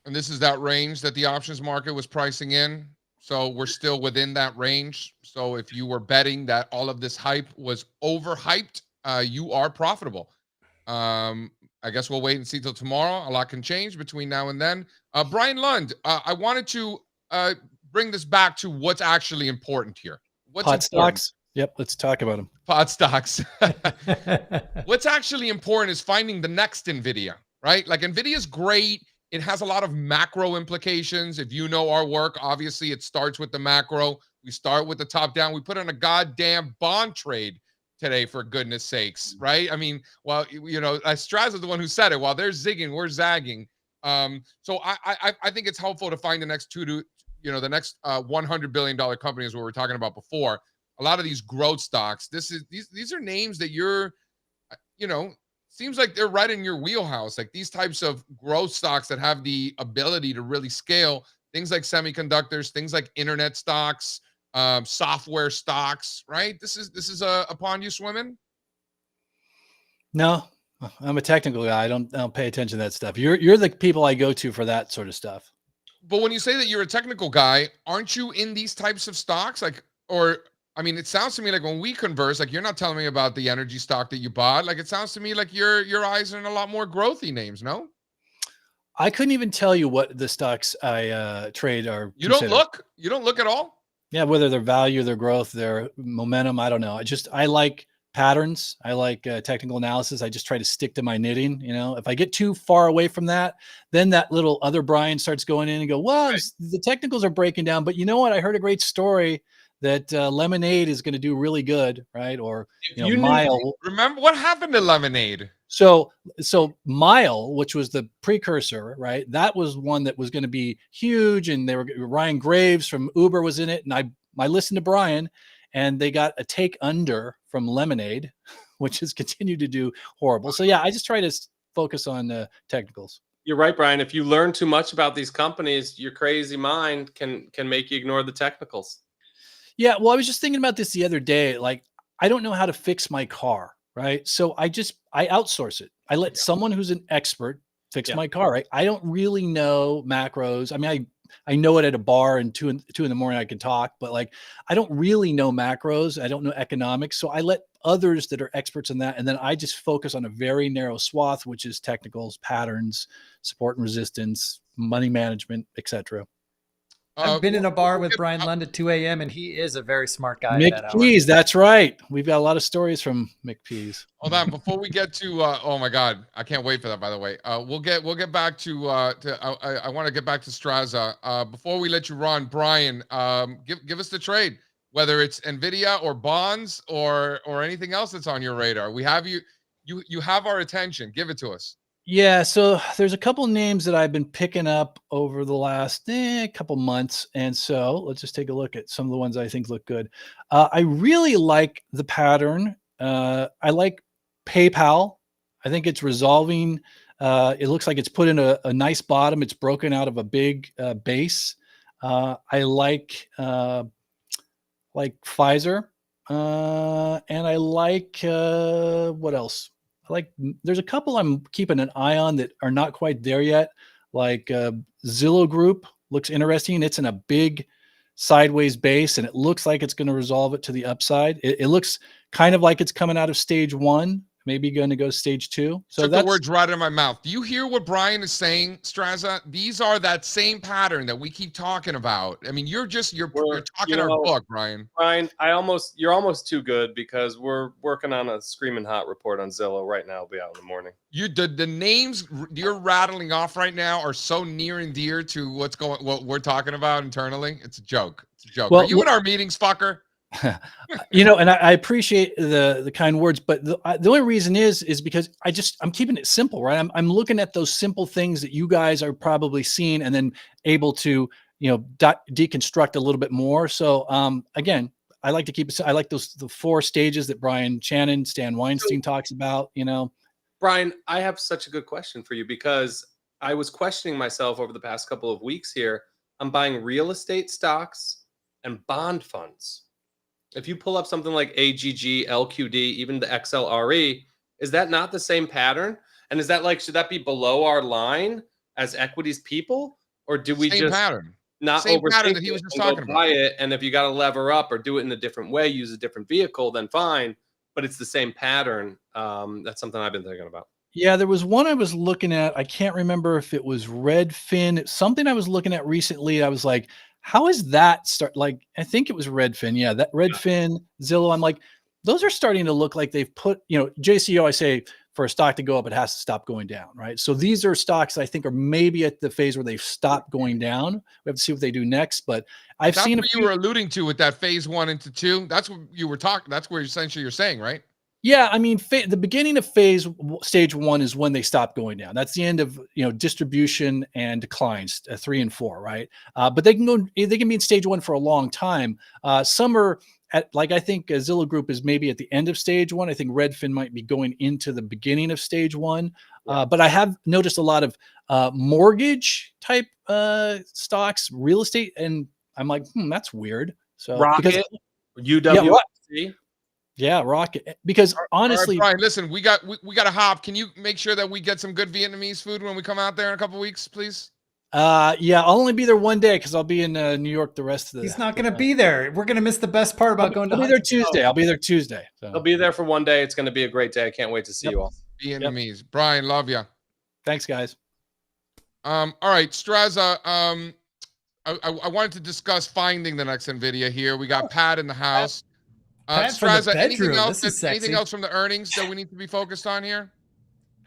And this is that range that the options market was pricing in. So we're still within that range. So if you were betting that all of this hype was overhyped, you are profitable. I guess we'll wait and see till tomorrow. A lot can change between now and then. Brian Lund, I wanted to bring this back to what's actually important here. What's Pot stocks? Yep, let's talk about them. Pot stocks. What's actually important is finding the next NVIDIA, right? Like NVIDIA is great. It has a lot of macro implications. If you know our work, obviously it starts with the macro. We start with the top down. We put in a goddamn bond trade today, for goodness sakes, right? I mean, well, Strazza is the one who said it. While they're zigging, we're zagging. So I think it's helpful to find the next the next $100 billion companies what we're talking about before. A lot of these growth stocks, these are names that you're, seems like they're right in your wheelhouse. Like these types of growth stocks that have the ability to really scale, things like semiconductors, things like internet stocks, software stocks, right? This is a pond you swim in? No, I'm a technical guy. I don't pay attention to that stuff. You're the people I go to for that sort of stuff. But when you say that you're a technical guy, aren't you in these types of stocks? It sounds to me like when we converse, like you're not telling me about the energy stock that you bought. Like it sounds to me like your eyes are in a lot more growthy names, no? I couldn't even tell you what the stocks I trade are. You don't look? You don't look at all? Yeah, whether their value, their growth, their momentum, I don't know. I like patterns. I like technical analysis. I just try to stick to my knitting. If I get too far away from that, then that little other Brian starts going in and go, well, right, the technicals are breaking down. But you know what? I heard a great story that Lemonade is going to do really good, right? Or Mile. Remember what happened to Lemonade? So Mile, which was the precursor, right? That was one that was going to be huge, and Ryan Graves from Uber was in it, and I listened to Brian, and they got a take under from Lemonade, which has continued to do horrible. So yeah, I just try to focus on the technicals. You're right, Brian. If you learn too much about these companies, your crazy mind can make you ignore the technicals. Yeah, well, I was just thinking about this the other day. Like, I don't know how to fix my car, right? So I outsource it. I let someone who's an expert fix my car, right? I don't really know macros. I mean, I know it at a bar and two in the morning I can talk, but like, I don't really know macros. I don't know economics. So I let others that are experts in that. And then I just focus on a very narrow swath, which is technicals, patterns, support and resistance, money management, etc. I've been in a bar we'll with get- Brian Lund at 2 a.m. and he is a very smart guy. Mick at that hour. Pease, that's right. We've got a lot of stories from Mick Pease. Hold on, before we get to oh my God, I can't wait for that. By the way, we'll get back to I want to get back to Strazza. Before we let you run, Brian, give us the trade, whether it's NVIDIA or bonds or anything else that's on your radar. We have you have our attention. Give it to us. Yeah, so there's a couple names that I've been picking up over the last couple months, and so let's just take a look at some of the ones I think look good. I really like the pattern. I like PayPal. I think it's resolving. It looks like it's put in a nice bottom. It's broken out of a big base. I like Pfizer, and I like what else? There's a couple I'm keeping an eye on that are not quite there yet. Like Zillow Group looks interesting. It's in a big sideways base, and it looks like it's going to resolve it to the upside. It looks kind of like it's coming out of stage 1, maybe going to go to stage 2. So Took that's the words right out of my mouth. Do you hear what Brian is saying, Strazza? These are that same pattern that we keep talking about. I mean, you're talking our book, Brian. Brian, you're almost too good because we're working on a screaming hot report on Zillow right now. It'll be out in the morning. The names you're rattling off right now are so near and dear to what we're talking about internally. It's a joke. It's a joke. Well, are you in our meetings, fucker? and I appreciate the kind words, but the only reason is because I'm keeping it simple, right? I'm looking at those simple things that you guys are probably seeing and then able to, deconstruct a little bit more. So again, I like to keep it. I like the 4 stages that Brian Shannon, Stan Weinstein talks about, Brian, I have such a good question for you because I was questioning myself over the past couple of weeks here. I'm buying real estate stocks and bond funds. If you pull up something like AGG, LQD, even the XLRE, is that not the same pattern? And is that should that be below our line as equities people? Or do we Same just pattern. not Same overthink pattern that he was just and go talking about. buy it? And if you got to lever up or do it in a different way, use a different vehicle, then fine. But it's the same pattern. That's something I've been thinking about. Yeah, there was one I was looking at. I can't remember if it was Redfin. It's something I was looking at recently. I was like, how is that start? I think it was Redfin. Yeah, that Redfin, Zillow. I'm like, those are starting to look like they've put, JCO, I say for a stock to go up, it has to stop going down, right? So these are stocks I think are maybe at the phase where they've stopped going down. We have to see what they do next. But I've seen what you were alluding to with that phase 1 into 2. That's what you were talking. That's where essentially you're saying, right? Yeah, I mean, the beginning of stage 1 is when they stop going down. That's the end of distribution and declines, 3 and 4, right? But they can be in stage 1 for a long time. Some are at I think Zillow Group is maybe at the end of stage 1. I think Redfin might be going into the beginning of stage 1. But I have noticed a lot of mortgage type stocks, real estate, and I'm like, that's weird. So Rocket, UWC. Yeah, Rocket. Because honestly, all right, Brian, listen, we got to hop. Can you make sure that we get some good Vietnamese food when we come out there in a couple weeks, please? Yeah, I'll only be there one day because I'll be in New York the rest of the. He's not going to be there. We're going to miss the best part about going to. I'll be there Tuesday. I'll be there Tuesday. So. I'll be there for one day. It's going to be a great day. I can't wait to see you all. Vietnamese. Yep. Brian, love you. Thanks, guys. All right, Strazza. I wanted to discuss finding the next NVIDIA here. We got Pat in the house. Strazza, anything else from the earnings that we need to be focused on here?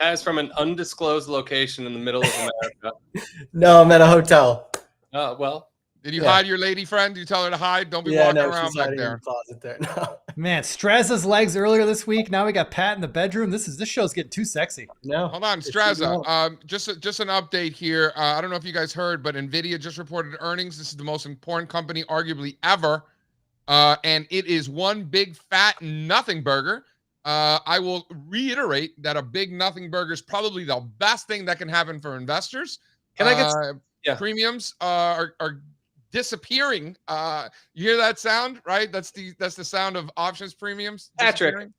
As from an undisclosed location in the middle of America. No, I'm at a hotel. Well. Did you hide your lady friend? Did you tell her to hide? Don't be walking around back there. In the closet there. No. Man, Strazza's legs earlier this week. Now we got Pat in the bedroom. This show's getting too sexy. No. Hold on, Strazza. Just an update here. I don't know if you guys heard, but NVIDIA just reported earnings. This is the most important company arguably ever. And it is one big fat nothing burger. I will reiterate that a big nothing burger is probably the best thing that can happen for investors. Can I get premiums are disappearing. You hear that sound, right? That's the sound of options premiums. Patrick,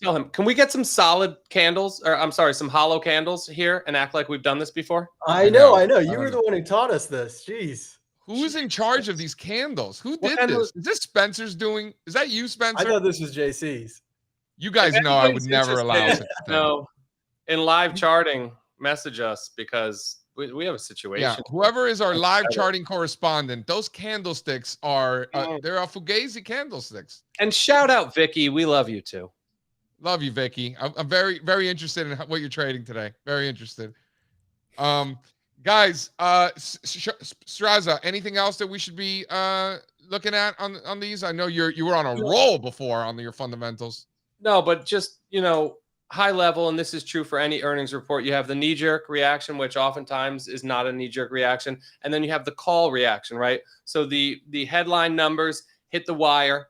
tell him, can we get some solid candles, or I'm sorry, some hollow candles here and act like we've done this before? I know. You were the one who taught us this. Jeez. Who's in charge of these candles? Who did this? Is this Spencer's doing? Is that you, Spencer? I thought this was JC's. You guys know I would never allow it. No, in live charting, message us because We have a situation. Yeah, whoever is our live charting correspondent, those candlesticks are they're Fugazi candlesticks. And shout out Vicky, we love you too. Love you, Vicky. I'm very, very interested in what you're trading today. Very interested. Guys, Strazza, anything else that we should be looking at on these? I know you were on a roll before on your fundamentals. No, but just, you know, high level, and this is true for any earnings report, you have the knee-jerk reaction, which oftentimes is not a knee-jerk reaction, and then you have the call reaction, right? So the headline numbers hit the wire,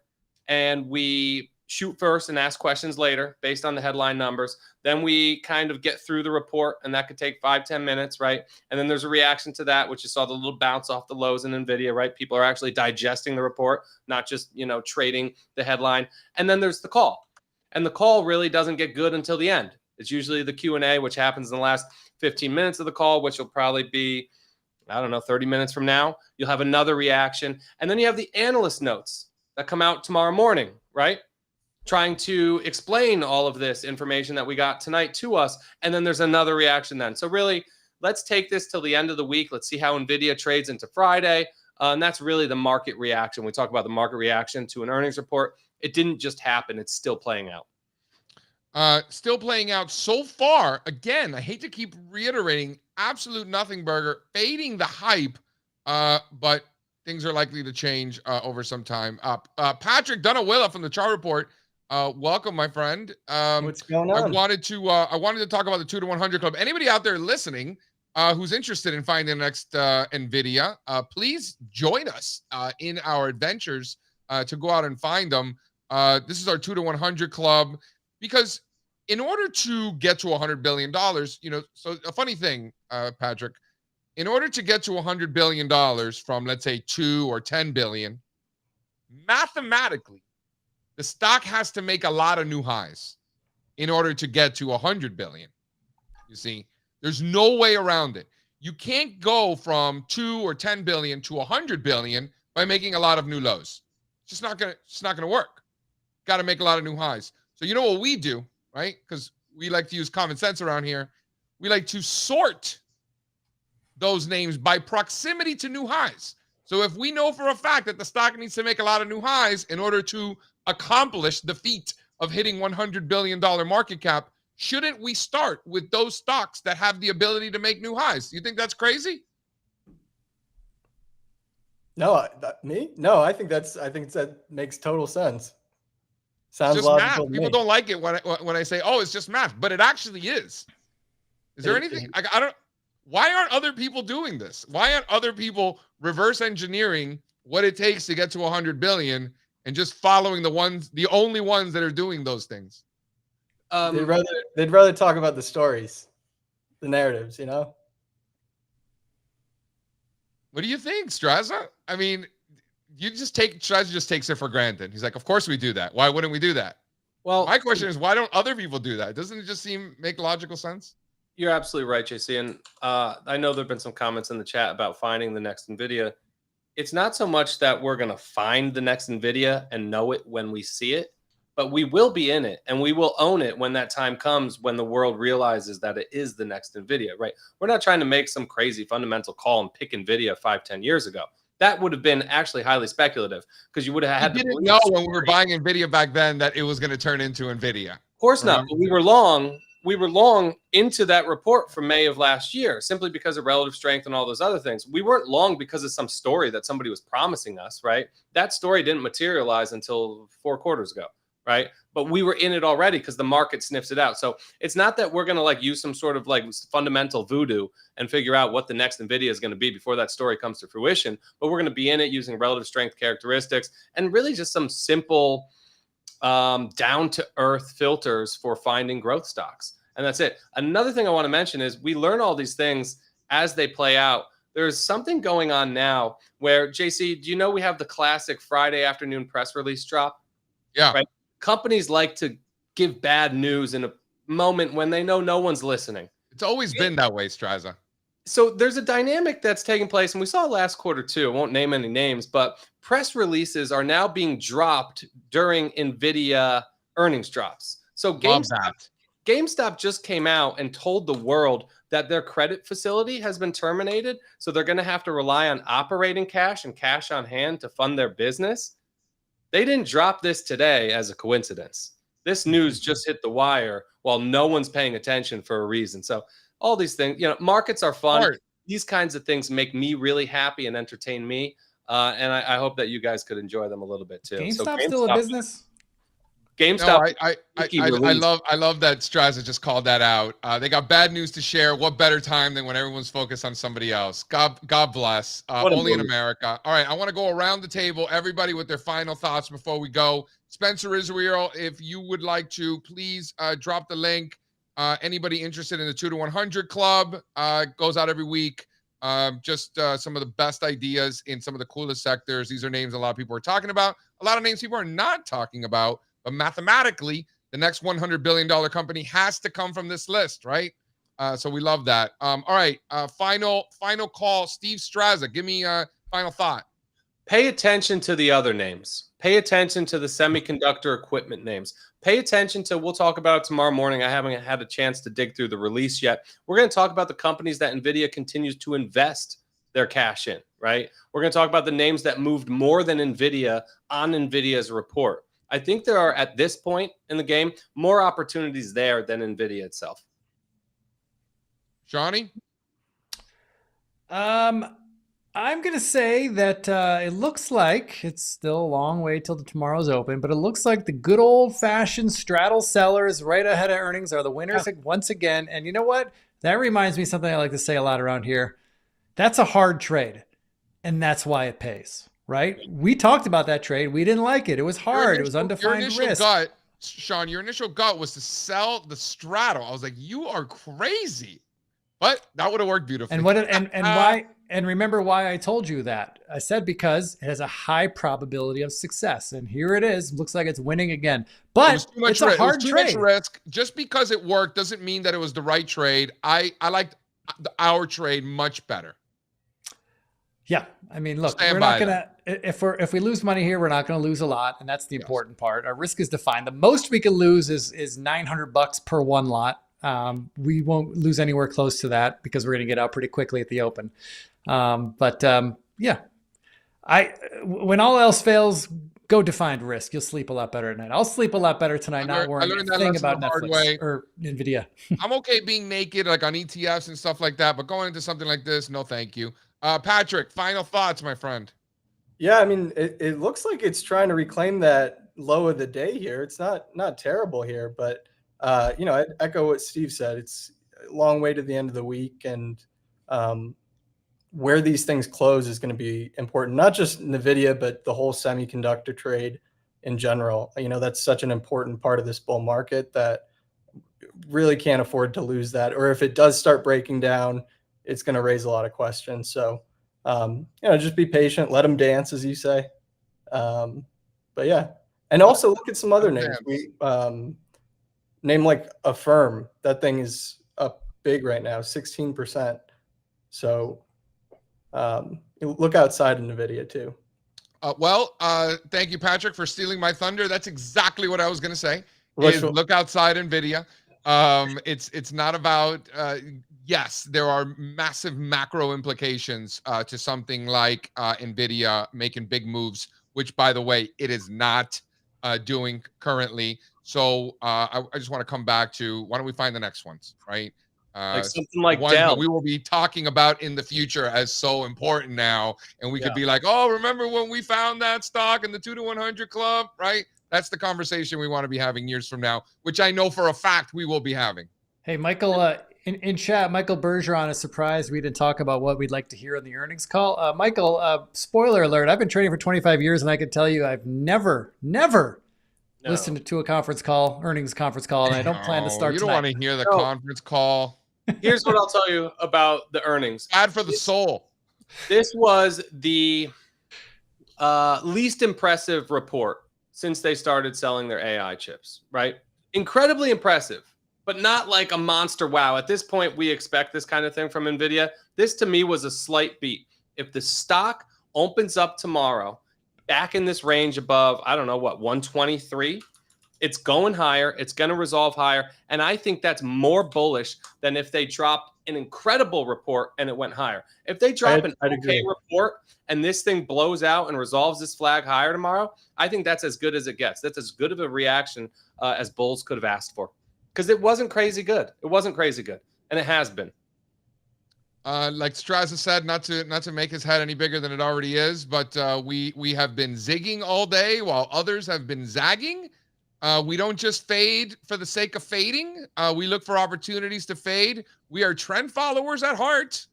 and we shoot first and ask questions later based on the headline numbers. Then we kind of get through the report, and that could take 5-10 minutes, right? And then there's a reaction to that, which you saw the little bounce off the lows in NVIDIA, right? People are actually digesting the report, not just, you know, trading the headline. And then there's the call. And the call really doesn't get good until the end. It's usually the Q&A, which happens in the last 15 minutes of the call, which will probably be, I don't know, 30 minutes from now. You'll have another reaction. And then you have the analyst notes that come out tomorrow morning, right? Trying to explain all of this information that we got tonight to us. And then there's another reaction then. So really, let's take this till the end of the week. Let's see how NVIDIA trades into Friday. And that's really the market reaction. We talk about the market reaction to an earnings report. It didn't just happen. It's still playing out. Still playing out so far. Again, I hate to keep reiterating, absolute nothing burger, fading the hype, but things are likely to change over some time. Patrick Dunuwila from the Chart Report. Welcome, my friend. What's going on? I wanted to talk about the 2 to 100 club. Anybody out there listening who's interested in finding the next NVIDIA, please join us in our adventures to go out and find them. This is our 2 to 100 club, because in order to get to $100 billion, you know, so a funny thing, Patrick, in order to get to $100 billion from, let's say, 2 or 10 billion, mathematically, the stock has to make a lot of new highs in order to get to 100 billion. You see, there's no way around it. You can't go from 2 or 10 billion to 100 billion by making a lot of new lows. It's not gonna work. Got to make a lot of new highs. So you know what we do, right? Because we like to use common sense around here. We like to sort those names by proximity to new highs. So if we know for a fact that the stock needs to make a lot of new highs in order to accomplish the feat of hitting $100 billion market cap, shouldn't we start with those stocks that have the ability to make new highs? You think that's crazy? No, me? No, I think that makes total sense. Sounds It's just logical math. to People me. don't like it when I say, "Oh, it's just math," but it actually is. Is there anything? I don't. Why aren't other people doing this? Why aren't other people reverse engineering what it takes to get to 100 billion and just following the only ones that are doing those things? They'd rather talk about the stories, the narratives, you know? What do you think, Strazza? I mean, Strazza just takes it for granted. He's like, of course we do that. Why wouldn't we do that? Well, my question is, why don't other people do that? Doesn't it just make logical sense? You're absolutely right, JC. And I know there have been some comments in the chat about finding the next NVIDIA. It's not so much that we're going to find the next NVIDIA and know it when we see it, but we will be in it and we will own it when that time comes, when the world realizes that it is the next NVIDIA, right? We're not trying to make some crazy fundamental call and pick NVIDIA 5-10 years ago. That would have been actually highly speculative, because you would have had to know when we were buying NVIDIA back then that it was going to turn into NVIDIA. Of course not. But we were long into that report from May of last year, simply because of relative strength and all those other things. We weren't long because of some story that somebody was promising us, right? That story didn't materialize until 4 quarters ago, right? But we were in it already because the market sniffs it out. So it's not that we're going to use some sort of fundamental voodoo and figure out what the next NVIDIA is going to be before that story comes to fruition, but we're going to be in it using relative strength characteristics and really just some simple down-to-earth filters for finding growth stocks. And that's it. Another thing I want to mention is we learn all these things as they play out. There's something going on now where, JC, do you know we have the classic Friday afternoon press release drop? Yeah. Right? Companies like to give bad news in a moment when they know no one's listening. It's always been that way, Strazza. So there's a dynamic that's taking place, and we saw last quarter too. I won't name any names, but press releases are now being dropped during NVIDIA earnings drops. So GameStop just came out and told the world that their credit facility has been terminated. So they're going to have to rely on operating cash and cash on hand to fund their business. They didn't drop this today as a coincidence. This news just hit the wire while no one's paying attention for a reason. So all these things, markets are fun. Smart. These kinds of things make me really happy and entertain me. And I hope that you guys could enjoy them a little bit too. GameStop's still a business? GameStop. No, I love that Strazza just called that out. They got bad news to share. What better time than when everyone's focused on somebody else? God bless. Only in America. All right, I want to go around the table, everybody with their final thoughts before we go. Spencer Israel, if you would like to, please drop the link. Anybody interested in the 2 to 100 club goes out every week. Just some of the best ideas in some of the coolest sectors. These are names a lot of people are talking about. A lot of names people are not talking about. But mathematically, the next $100 billion company has to come from this list, right? So we love that. All right, final call. Steve Strazza, give me a final thought. Pay attention to the other names. Pay attention to the semiconductor equipment names. Pay attention to, we'll talk about it tomorrow morning. I haven't had a chance to dig through the release yet. We're going to talk about the companies that NVIDIA continues to invest their cash in, right? We're going to talk about the names that moved more than NVIDIA on NVIDIA's report. I think there are, at this point in the game, more opportunities there than NVIDIA itself. Johnny? I'm going to say that it looks like it's still a long way till tomorrow's open, but it looks like the good old-fashioned straddle sellers right ahead of earnings are the winners once again. And you know what? That reminds me of something I like to say a lot around here. That's a hard trade, and that's why it pays. Right? We talked about that trade. We didn't like it. It was hard. It was undefined risk. Sean, your initial gut was to sell the straddle. I was like, you are crazy. But that would have worked beautifully. And why? And remember why I told you that? I said because it has a high probability of success. And here it is. Looks like it's winning again. But it's a hard trade. Too much risk. Just because it worked doesn't mean that it was the right trade. I liked our trade much better. Yeah, I mean, look, we're not gonna if we lose money here, we're not gonna lose a lot, and that's the important part. Our risk is defined. The most we can lose is $900 per one lot. We won't lose anywhere close to that because we're gonna get out pretty quickly at the open. Yeah, when all else fails, go defined risk. You'll sleep a lot better at night. I'll sleep a lot better tonight, not worrying a thing about Netflix or NVIDIA. I'm okay being naked, like on ETFs and stuff like that, but going into something like this, no, thank you. Patrick, final thoughts, my friend. Yeah, I mean, it looks like it's trying to reclaim that low of the day here. It's not terrible here, but I echo what Steve said. It's a long way to the end of the week, and where these things close is going to be important. Not just NVIDIA, but the whole semiconductor trade in general. That's such an important part of this bull market that really can't afford to lose that. Or if it does start breaking down, it's going to raise a lot of questions. So, just be patient, let them dance, as you say. But yeah. And also look at some other names. We name like Affirm. That thing is up big right now, 16%. So look outside of NVIDIA too. Thank you, Patrick, for stealing my thunder. That's exactly what I was going to say. Look outside NVIDIA. It's not about yes, there are massive macro implications to something like NVIDIA making big moves, which, by the way, it is not doing currently. So I just want to come back to, why don't we find the next ones, right? Like something like one Dell. that we will be talking about in the future as so important now. And we could be like, oh, remember when we found that stock in the 2 to 100 club, right? That's the conversation we want to be having years from now, which I know for a fact we will be having. Hey, Michael, in chat, Michael Bergeron is surprised we didn't talk about what we'd like to hear on the earnings call. Michael, spoiler alert, I've been trading for 25 years, and I can tell you I've never listened to a earnings conference call, and I don't plan to start You don't tonight. want to hear the conference call. Here's what I'll tell you about the earnings. Bad for the soul. This was the least impressive report since they started selling their AI chips, right? Incredibly impressive, but not like a monster wow. At this point, we expect this kind of thing from NVIDIA. This, to me, was a slight beat. If the stock opens up tomorrow back in this range above, I don't know, 123, It's going higher. It's going to resolve higher. And I think that's more bullish than if they dropped an incredible report and it went higher. If they drop an okay report and this thing blows out and resolves this flag higher tomorrow, I think that's as good as it gets. That's as good of a reaction as bulls could have asked for, because it wasn't crazy good. It wasn't crazy good, and it has been. Like Strazza said, not to make his head any bigger than it already is, but we have been zigging all day while others have been zagging. We don't just fade for the sake of fading. We look for opportunities to fade. We are trend followers at heart,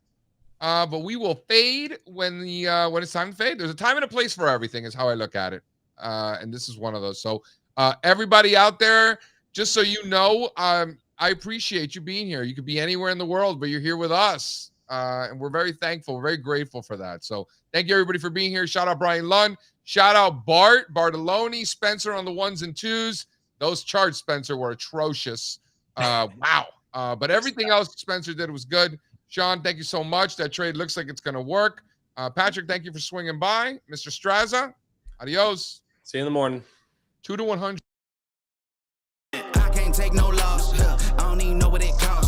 but we will fade when it's time to fade. There's a time and a place for everything, is how I look at it, and this is one of those. So everybody out there, just so you know, I appreciate you being here. You could be anywhere in the world, but you're here with us. And we're very thankful, very grateful for that. So thank you, everybody, for being here. Shout out Brian Lund. Shout out Bartelloni, Spencer on the 1s and 2s. Those charts, Spencer, were atrocious. Wow. But everything else Spencer did was good. Sean, thank you so much. That trade looks like it's going to work. Patrick, thank you for swinging by. Mr. Strazza, adios. See you in the morning. 2 to 100. I can't take no loss. I don't even know what it costs.